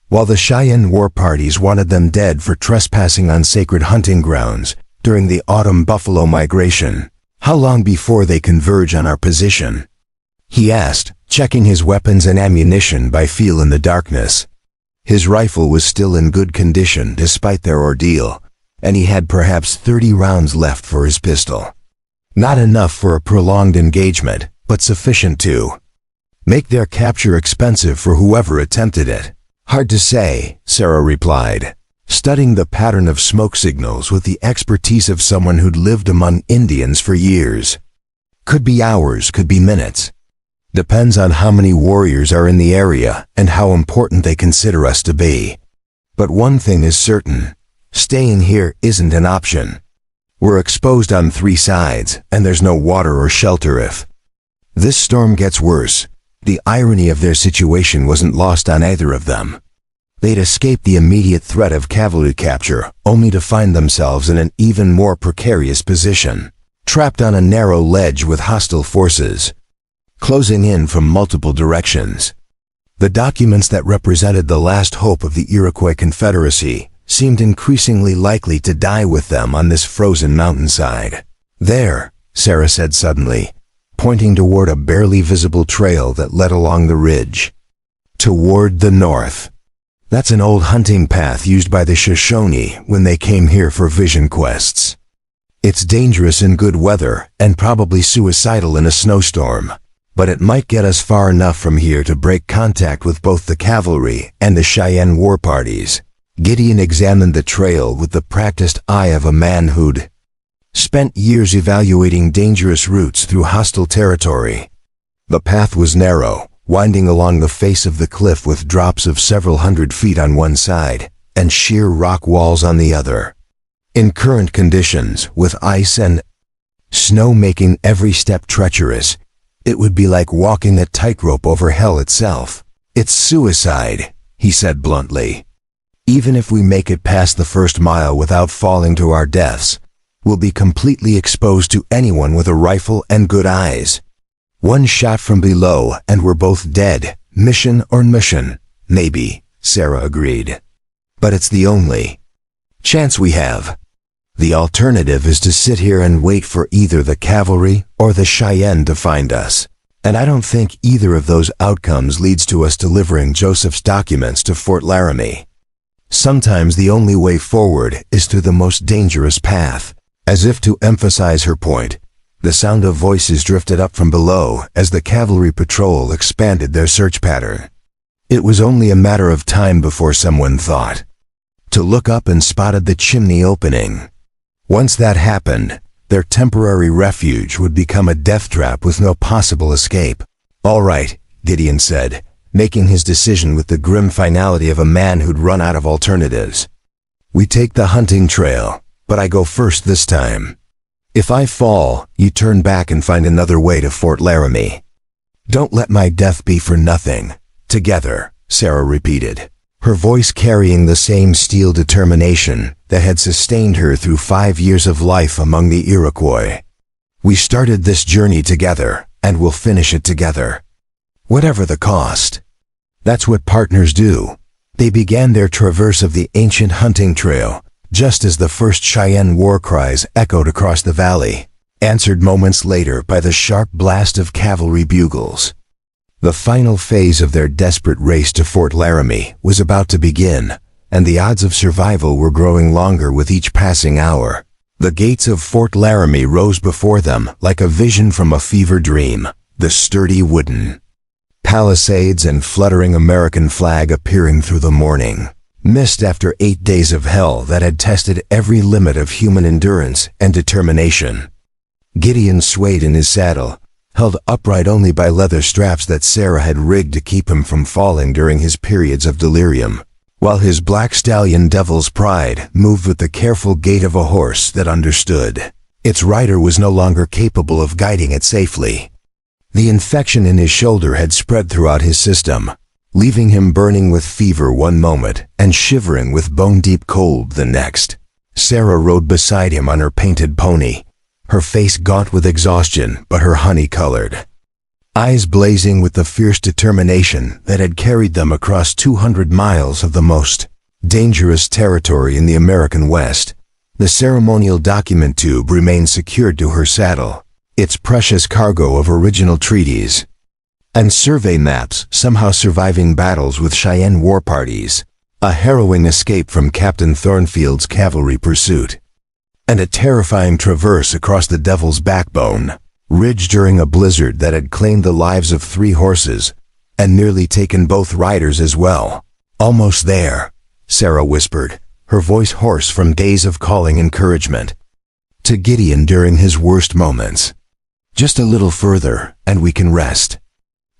while the Cheyenne war parties wanted them dead for trespassing on sacred hunting grounds during the autumn buffalo migration. How long before they converge on our position? He asked, checking his weapons and ammunition by feel in the darkness. His rifle was still in good condition despite their ordeal, and he had perhaps 30 rounds left for his pistol. Not enough for a prolonged engagement, but sufficient to make their capture expensive for whoever attempted it. Hard to say, Sarah replied, studying the pattern of smoke signals with the expertise of someone who'd lived among Indians for years. Could be hours, could be minutes. Depends on how many warriors are in the area and how important they consider us to be. But one thing is certain, staying here isn't an option. We're exposed on 3 sides, and there's no water or shelter if this storm gets worse. The irony of their situation wasn't lost on either of them. They'd escaped the immediate threat of cavalry capture, only to find themselves in an even more precarious position, trapped on a narrow ledge with hostile forces closing in from multiple directions. The documents that represented the last hope of the Iroquois Confederacy seemed increasingly likely to die with them on this frozen mountainside. There, Sarah said suddenly, pointing toward a barely visible trail that led along the ridge. Toward the north. That's an old hunting path used by the Shoshone when they came here for vision quests. It's dangerous in good weather and probably suicidal in a snowstorm. but it might get us far enough from here to break contact with both the cavalry and the Cheyenne war parties. Gideon examined the trail with the practiced eye of a man who'd spent years evaluating dangerous routes through hostile territory. The path was narrow, winding along the face of the cliff with drops of several hundred feet on one side and sheer rock walls on the other. In current conditions, with ice and snow making every step treacherous, it would be like walking a tightrope over hell itself. "It's suicide," he said bluntly. "Even if we make it past the first mile without falling to our deaths, we'll be completely exposed to anyone with a rifle and good eyes. One shot from below and we're both dead, mission or mission." "Maybe," Sarah agreed. "But it's the only chance we have. The alternative is to sit here and wait for either the cavalry or the Cheyenne to find us. And I don't think either of those outcomes leads to us delivering Joseph's documents to Fort Laramie. Sometimes the only way forward is through the most dangerous path." As if to emphasize her point, the sound of voices drifted up from below as the cavalry patrol expanded their search pattern. It was only a matter of time before someone thought to look up and spotted the chimney opening. Once that happened, their temporary refuge would become a death trap with no possible escape. "All right," Gideon said, making his decision with the grim finality of a man who'd run out of alternatives. "We take the hunting trail, but I go first this time. If I fall, you turn back and find another way to Fort Laramie. Don't let my death be for nothing." "Together," Sarah repeated, her voice carrying the same steel determination that had sustained her through 5 years of life among the Iroquois. "We started this journey together, and we'll finish it together. Whatever the cost." That's what partners do. They began their traverse of the ancient hunting trail, just as the first Cheyenne war cries echoed across the valley, answered moments later by the sharp blast of cavalry bugles. The final phase of their desperate race to Fort Laramie was about to begin, and the odds of survival were growing longer with each passing hour. The gates of Fort Laramie rose before them like a vision from a fever dream, the sturdy wooden palisades and fluttering American flag appearing through the morning mist after 8 days of hell that had tested every limit of human endurance and determination. Gideon swayed in his saddle, held upright only by leather straps that Sarah had rigged to keep him from falling during his periods of delirium, while his black stallion Devil's Pride moved with the careful gait of a horse that understood. Its rider was no longer capable of guiding it safely. The infection in his shoulder had spread throughout his system, leaving him burning with fever one moment and shivering with bone-deep cold the next. Sarah rode beside him on her painted pony, her face gaunt with exhaustion but her honey-colored eyes blazing with the fierce determination that had carried them across 200 miles of the most dangerous territory in the American West. The ceremonial document tube remained secured to her saddle, its precious cargo of original treaties and survey maps somehow surviving battles with Cheyenne war parties, a harrowing escape from Captain Thornfield's cavalry pursuit, and a terrifying traverse across the Devil's Backbone ridge during a blizzard that had claimed the lives of 3 horses and nearly taken both riders as well. "Almost there," Sarah whispered, her voice hoarse from days of calling encouragement to Gideon during his worst moments. "Just a little further, and we can rest.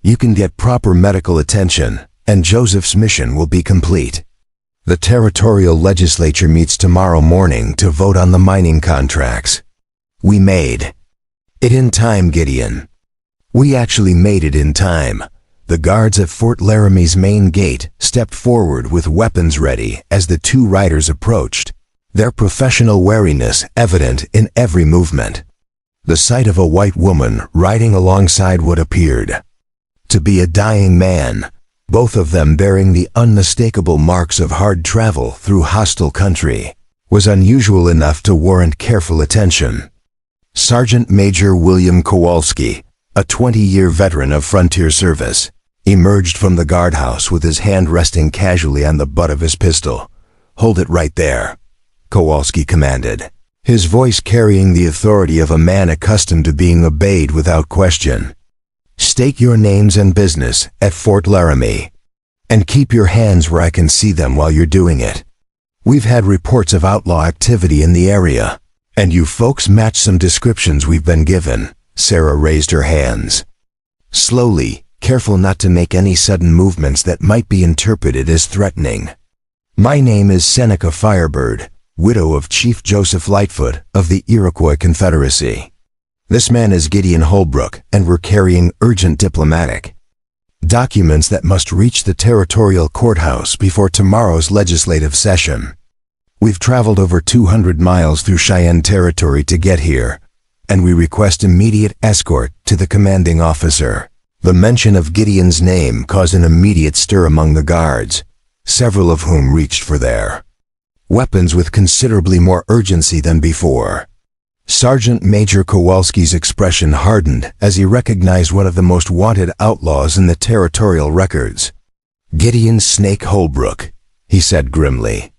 You can get proper medical attention, and Joseph's mission will be complete. The territorial legislature meets tomorrow morning to vote on the mining contracts. We made it in time, Gideon. We actually made it in time." The guards at Fort Laramie's main gate stepped forward with weapons ready as the 2 riders approached, their professional wariness evident in every movement. The sight of a white woman riding alongside what appeared to be a dying man, both of them bearing the unmistakable marks of hard travel through hostile country, was unusual enough to warrant careful attention. Sergeant Major William Kowalski, a 20-year veteran of frontier service, emerged from the guardhouse with his hand resting casually on the butt of his pistol. "Hold it right there," Kowalski commanded, his voice carrying the authority of a man accustomed to being obeyed without question. Stake your names and business at Fort Laramie. And keep your hands where I can see them while you're doing it. We've had reports of outlaw activity in the area, and you folks match some descriptions we've been given." Sarah raised her hands. Slowly, careful not to make any sudden movements that might be interpreted as threatening. "My name is Seneca Firebird, widow of Chief Joseph Lightfoot of the Iroquois Confederacy. This man is Gideon Holbrook, and we're carrying urgent diplomatic documents that must reach the territorial courthouse before tomorrow's legislative session. We've traveled over 200 miles through Cheyenne territory to get here, and we request immediate escort to the commanding officer." The mention of Gideon's name caused an immediate stir among the guards, several of whom reached for their weapons with considerably more urgency than before. Sergeant Major Kowalski's expression hardened as he recognized one of the most wanted outlaws in the territorial records. "Gideon Snake Holbrook," he said grimly.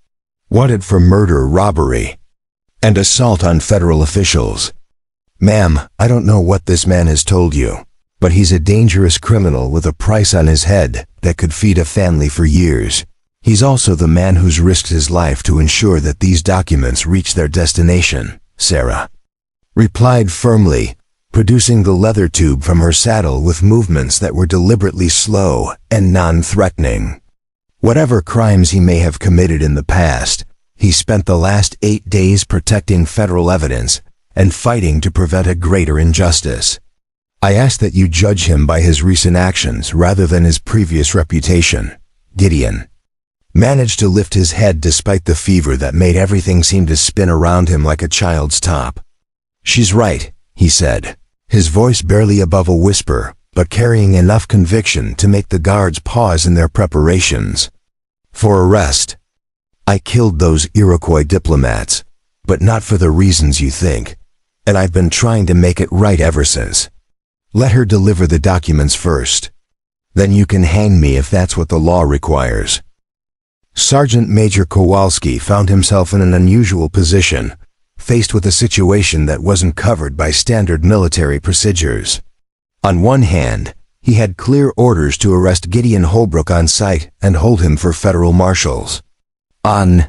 "Wanted for murder, robbery, and assault on federal officials. Ma'am, I don't know what this man has told you, but he's a dangerous criminal with a price on his head that could feed a family for years. He's also the man who's risked his life to ensure that these documents reach their destination," Sarah replied firmly, producing the leather tube from her saddle with movements that were deliberately slow and non-threatening. Whatever crimes he may have committed in the past, he spent the last 8 days protecting federal evidence and fighting to prevent a greater injustice. I ask that you judge him by his recent actions rather than his previous reputation. Gideon managed to lift his head despite the fever that made everything seem to spin around him like a child's top. "She's right," he said, his voice barely above a whisper, but carrying enough conviction to make the guards pause in their preparations for arrest. "I killed those Iroquois diplomats, but not for the reasons you think, and I've been trying to make it right ever since. Let her deliver the documents first. Then you can hang me if that's what the law requires." Sergeant Major Kowalski found himself in an unusual position, faced with a situation that wasn't covered by standard military procedures. On one hand, he had clear orders to arrest Gideon Holbrook on sight and hold him for federal marshals. On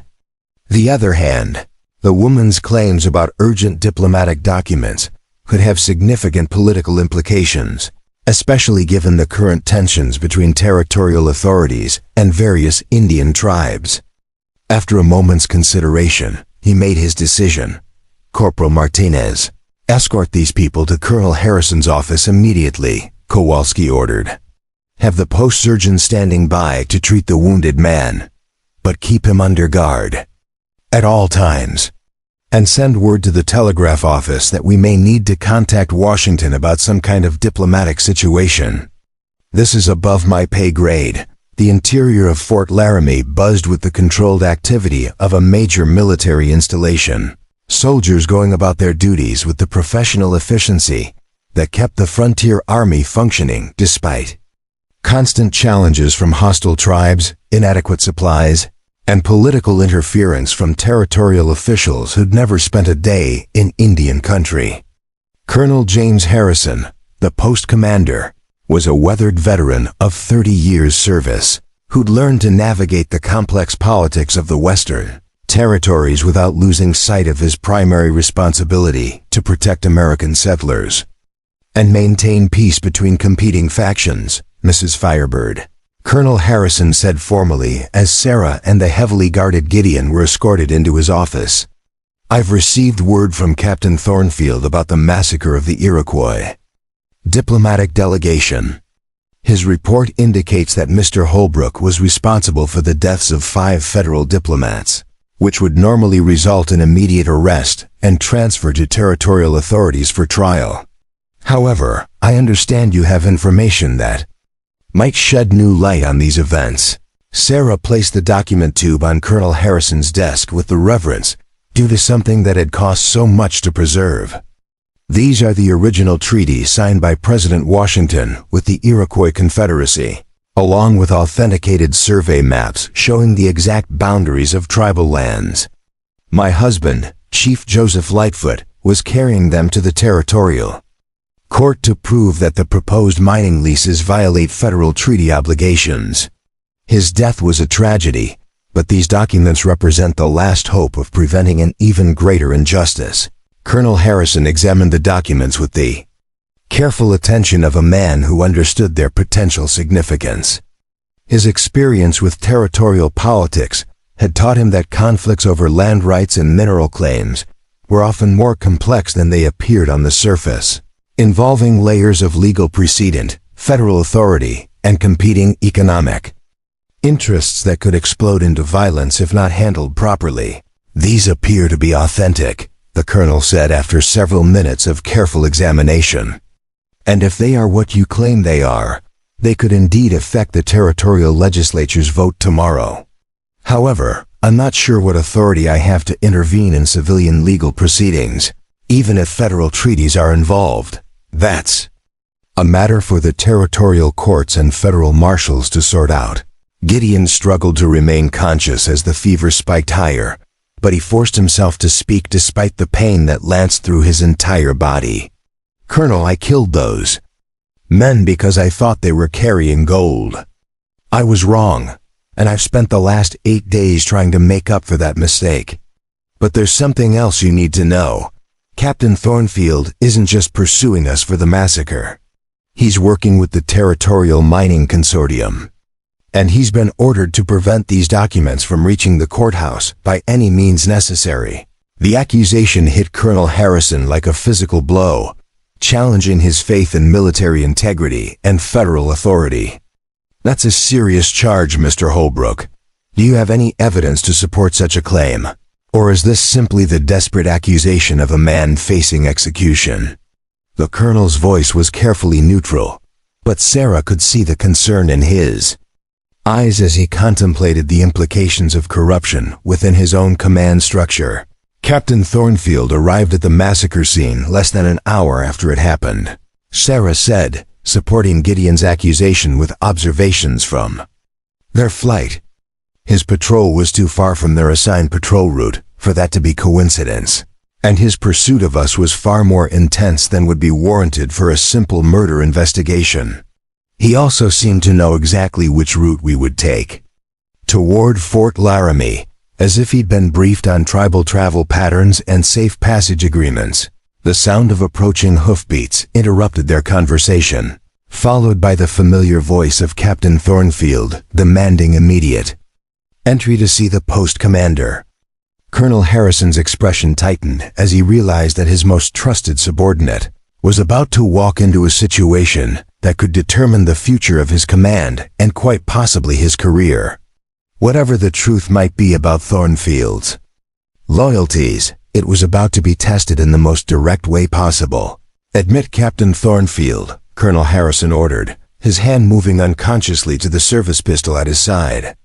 the other hand, the woman's claims about urgent diplomatic documents could have significant political implications, especially given the current tensions between territorial authorities and various Indian tribes. After a moment's consideration, he made his decision. "Corporal Martinez, escort these people to Colonel Harrison's office immediately," Kowalski ordered. "Have the post surgeon standing by to treat the wounded man, but keep him under guard at all times. And send word to the telegraph office that we may need to contact Washington about some kind of diplomatic situation. This is above my pay grade." The interior of Fort Laramie buzzed with the controlled activity of a major military installation, soldiers going about their duties with the professional efficiency that kept the frontier army functioning despite constant challenges from hostile tribes, inadequate supplies, and political interference from territorial officials who'd never spent a day in Indian country. Colonel James Harrison, the post commander, was a weathered veteran of 30 years' service, who'd learned to navigate the complex politics of the Western territories without losing sight of his primary responsibility to protect American settlers and maintain peace between competing factions, Mrs. Firebird, Colonel Harrison said formally as Sarah and the heavily guarded Gideon were escorted into his office. "I've received word from Captain Thornfield about the massacre of the Iroquois diplomatic delegation. His report indicates that Mr. Holbrook was responsible for the deaths of 5 federal diplomats, which would normally result in immediate arrest and transfer to territorial authorities for trial. However, I understand you have information that might shed new light on these events." Sarah placed the document tube on Colonel Harrison's desk with the reverence due to something that had cost so much to preserve. "These are the original treaties signed by President Washington with the Iroquois Confederacy, along with authenticated survey maps showing the exact boundaries of tribal lands. My husband, Chief Joseph Lightfoot, was carrying them to the territorial Court to prove that the proposed mining leases violate federal treaty obligations. His death was a tragedy, but these documents represent the last hope of preventing an even greater injustice. Colonel Harrison examined the documents with the careful attention of a man who understood their potential significance. His experience with territorial politics had taught him that conflicts over land rights and mineral claims were often more complex than they appeared on the surface, involving layers of legal precedent, federal authority, and competing economic interests that could explode into violence if not handled properly. These appear to be authentic, the colonel said after several minutes of careful examination. And if they are what you claim they are, they could indeed affect the territorial legislature's vote tomorrow. However, I'm not sure what authority I have to intervene in civilian legal proceedings, even if federal treaties are involved. That's a matter for the territorial courts and federal marshals to sort out. Gideon struggled to remain conscious as the fever spiked higher, but he forced himself to speak despite the pain that lanced through his entire body. Colonel, I killed those men because I thought they were carrying gold. I was wrong, and I've spent the last 8 days trying to make up for that mistake. But there's something else you need to know. Captain Thornfield isn't just pursuing us for the massacre. He's working with the Territorial Mining Consortium. And he's been ordered to prevent these documents from reaching the courthouse by any means necessary. The accusation hit Colonel Harrison like a physical blow, challenging his faith in military integrity and federal authority. That's a serious charge, Mr. Holbrook. Do you have any evidence to support such a claim? Or is this simply the desperate accusation of a man facing execution? The colonel's voice was carefully neutral, but Sarah could see the concern in his eyes as he contemplated the implications of corruption within his own command structure. Captain Thornfield arrived at the massacre scene less than an hour after it happened, Sarah said, supporting Gideon's accusation with observations from their flight. His patrol was too far from their assigned patrol route for that to be coincidence, and his pursuit of us was far more intense than would be warranted for a simple murder investigation. He also seemed to know exactly which route we would take. Toward Fort Laramie, as if he'd been briefed on tribal travel patterns and safe passage agreements. The sound of approaching hoofbeats interrupted their conversation, followed by the familiar voice of Captain Thornfield demanding immediate entry to see the post commander. Colonel Harrison's expression tightened as he realized that his most trusted subordinate was about to walk into a situation that could determine the future of his command and quite possibly his career. Whatever the truth might be about Thornfield's loyalties, it was about to be tested in the most direct way possible. Admit Captain Thornfield, Colonel Harrison ordered, his hand moving unconsciously to the service pistol at his side.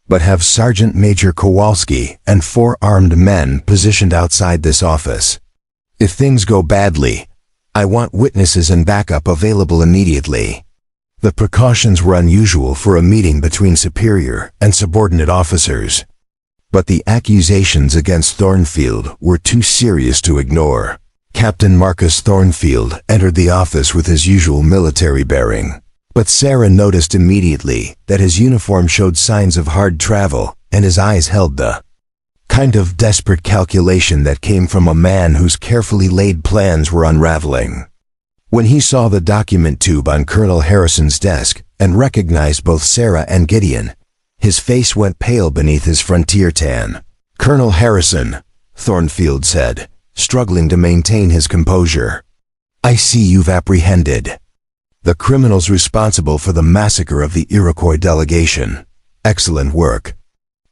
But have Sergeant Major Kowalski and 4 armed men positioned outside this office. If things go badly, I want witnesses and backup available immediately. The precautions were unusual for a meeting between superior and subordinate officers. But the accusations against Thornfield were too serious to ignore. Captain Marcus Thornfield entered the office with his usual military bearing. But Sarah noticed immediately that his uniform showed signs of hard travel, and his eyes held the kind of desperate calculation that came from a man whose carefully laid plans were unraveling. When he saw the document tube on Colonel Harrison's desk and recognized both Sarah and Gideon, his face went pale beneath his frontier tan. Colonel Harrison, Thornfield said, struggling to maintain his composure. I see you've apprehended the criminals responsible for the massacre of the Iroquois delegation. Excellent work.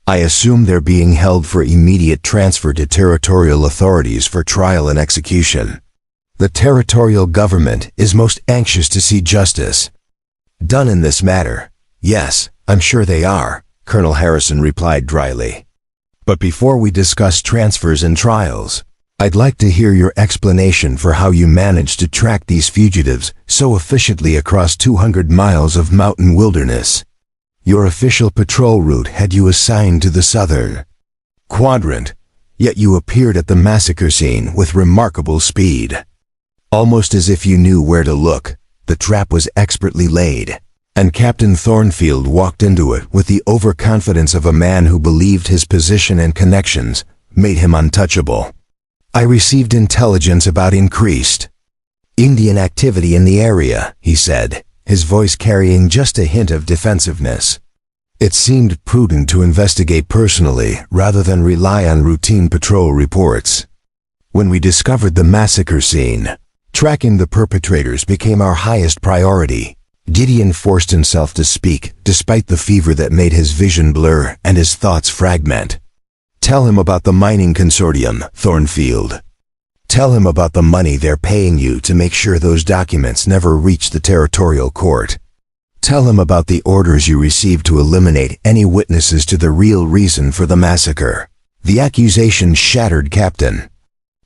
I assume they're being held for immediate transfer to territorial authorities for trial and execution. The territorial government is most anxious to see justice done in this matter. Yes, I'm sure they are, Colonel Harrison replied dryly. But before we discuss transfers and trials, I'd like to hear your explanation for how you managed to track these fugitives so efficiently across 200 miles of mountain wilderness. Your official patrol route had you assigned to the southern quadrant, yet you appeared at the massacre scene with remarkable speed. Almost as if you knew where to look, the trap was expertly laid, and Captain Thornfield walked into it with the overconfidence of a man who believed his position and connections made him untouchable. I received intelligence about increased Indian activity in the area, he said, his voice carrying just a hint of defensiveness. It seemed prudent to investigate personally rather than rely on routine patrol reports. When we discovered the massacre scene, tracking the perpetrators became our highest priority. Gideon forced himself to speak, despite the fever that made his vision blur and his thoughts fragment. Tell him about the mining consortium, Thornfield. Tell him about the money they're paying you to make sure those documents never reach the territorial court. Tell him about the orders you received to eliminate any witnesses to the real reason for the massacre. The accusation shattered Captain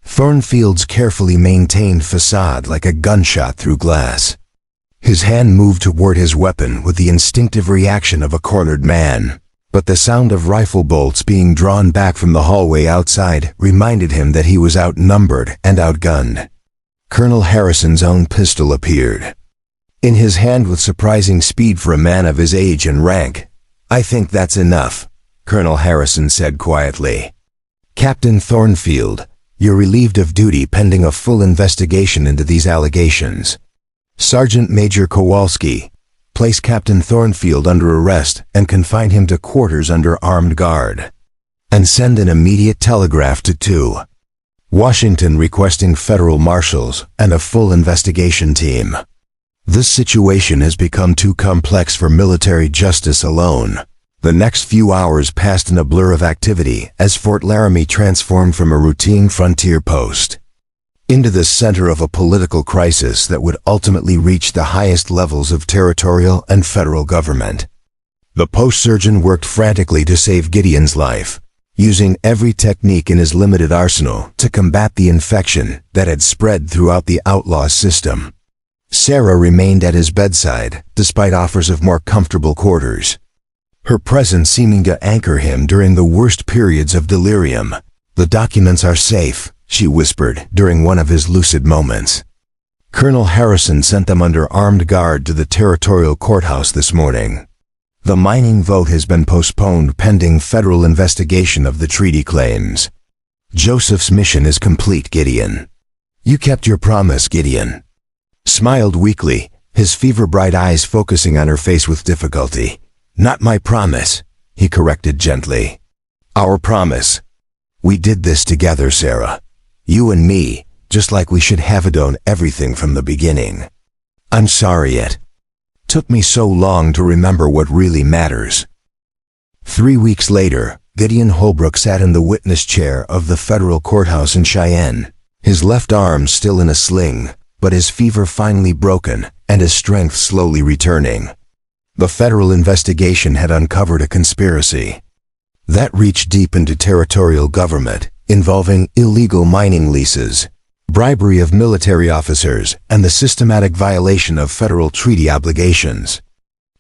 Thornfield's carefully maintained facade like a gunshot through glass. His hand moved toward his weapon with the instinctive reaction of a cornered man, but the sound of rifle bolts being drawn back from the hallway outside reminded him that he was outnumbered and outgunned. Colonel Harrison's own pistol appeared in his hand with surprising speed for a man of his age and rank. "I think that's enough," Colonel Harrison said quietly. "Captain Thornfield, you're relieved of duty pending a full investigation into these allegations. Sergeant Major Kowalski, place Captain Thornfield under arrest and confine him to quarters under armed guard. And send an immediate telegraph to 2 Washington requesting federal marshals and a full investigation team. This situation has become too complex for military justice alone." The next few hours passed in a blur of activity as Fort Laramie transformed from a routine frontier post into the center of a political crisis that would ultimately reach the highest levels of territorial and federal government. The post surgeon worked frantically to save Gideon's life, using every technique in his limited arsenal to combat the infection that had spread throughout the Outlaw system. Sarah remained at his bedside, despite offers of more comfortable quarters, her presence seeming to anchor him during the worst periods of delirium. "The documents are safe," she whispered during one of his lucid moments. "Colonel Harrison sent them under armed guard to the territorial courthouse this morning. The mining vote has been postponed pending federal investigation of the treaty claims. Joseph's mission is complete, Gideon. You kept your promise, Gideon." Smiled weakly, his fever-bright eyes focusing on her face with difficulty. "Not my promise," he corrected gently. "Our promise. We did this together, Sarah. You and me, just like we should have done everything from the beginning. I'm sorry it took me so long to remember what really matters." 3 weeks later, Gideon Holbrook sat in the witness chair of the federal courthouse in Cheyenne, his left arm still in a sling, but his fever finally broken and his strength slowly returning. The federal investigation had uncovered a conspiracy that reached deep into territorial government, involving illegal mining leases, bribery of military officers, and the systematic violation of federal treaty obligations.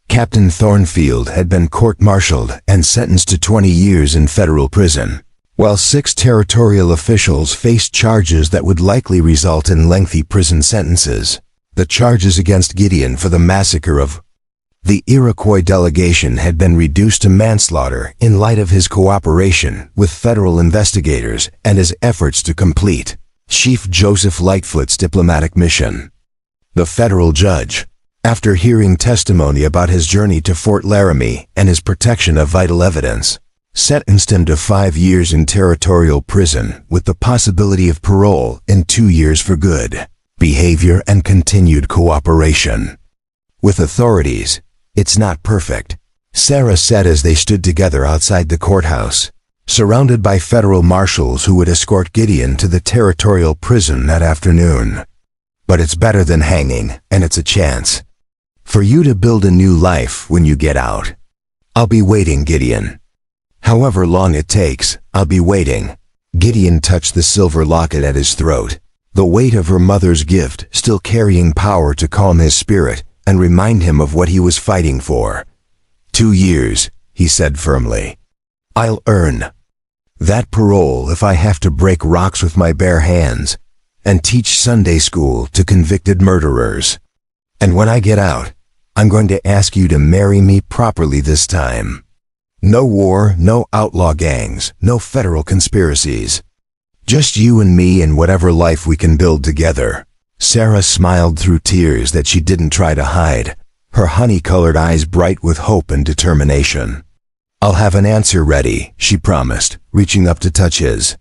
Captain Thornfield had been court-martialed and sentenced to 20 years in federal prison, while 6 territorial officials faced charges that would likely result in lengthy prison sentences. The charges against Gideon for the massacre of the Iroquois delegation had been reduced to manslaughter in light of his cooperation with federal investigators and his efforts to complete Chief Joseph Lightfoot's diplomatic mission. The federal judge, after hearing testimony about his journey to Fort Laramie and his protection of vital evidence, sentenced him to 5 years in territorial prison with the possibility of parole in 2 years for good behavior and continued cooperation with authorities. "It's not perfect," Sarah said as they stood together outside the courthouse, surrounded by federal marshals who would escort Gideon to the territorial prison that afternoon. "But it's better than hanging, and it's a chance for you to build a new life when you get out. I'll be waiting, Gideon. However long it takes, I'll be waiting." Gideon touched the silver locket at his throat, the weight of her mother's gift still carrying power to calm his spirit and remind him of what he was fighting for. 2 years, he said firmly. "I'll earn that parole if I have to break rocks with my bare hands." and teach Sunday school to convicted murderers. And when I get out, I'm going to ask you to marry me properly this time. No war, no outlaw gangs, no federal conspiracies. Just you and me and whatever life we can build together." Sarah smiled through tears that she didn't try to hide, her honey-colored eyes bright with hope and determination. "I'll have an answer ready," she promised, reaching up to touch his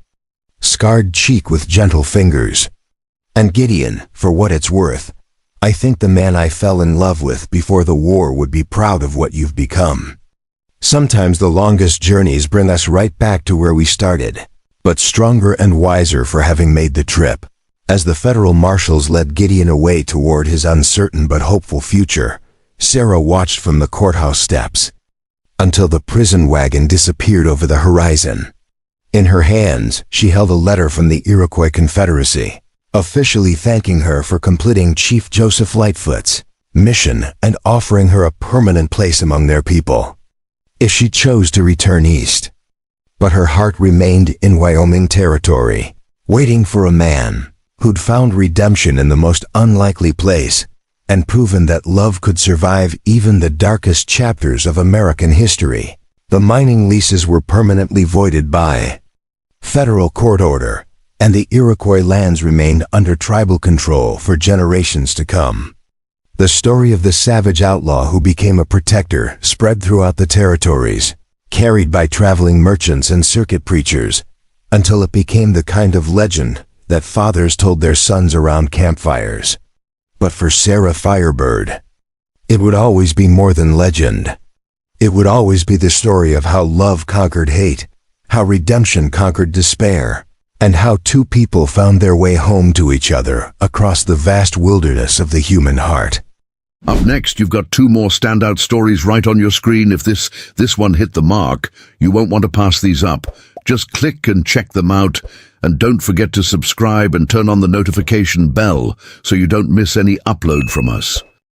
scarred cheek with gentle fingers. "And Gideon, for what it's worth, I think the man I fell in love with before the war would be proud of what you've become. Sometimes the longest journeys bring us right back to where we started, but stronger and wiser for having made the trip." As the federal marshals led Gideon away toward his uncertain but hopeful future, Sarah watched from the courthouse steps until the prison wagon disappeared over the horizon. In her hands, she held a letter from the Iroquois Confederacy, officially thanking her for completing Chief Joseph Lightfoot's mission and offering her a permanent place among their people if she chose to return east. But her heart remained in Wyoming territory, waiting for a man who'd found redemption in the most unlikely place and proven that love could survive even the darkest chapters of American history. The mining leases were permanently voided by federal court order, and the Iroquois lands remained under tribal control for generations to come. The story of the savage outlaw who became a protector spread throughout the territories, carried by traveling merchants and circuit preachers, until it became the kind of legend that fathers told their sons around campfires. But for Sarah Firebird, it would always be more than legend. It would always be the story of how love conquered hate, how redemption conquered despair, and how two people found their way home to each other across the vast wilderness of the human heart. Up next, you've got two more standout stories right on your screen. If this one hit the mark, you won't want to pass these up. Just click and check them out. And don't forget to subscribe and turn on the notification bell so you don't miss any upload from us.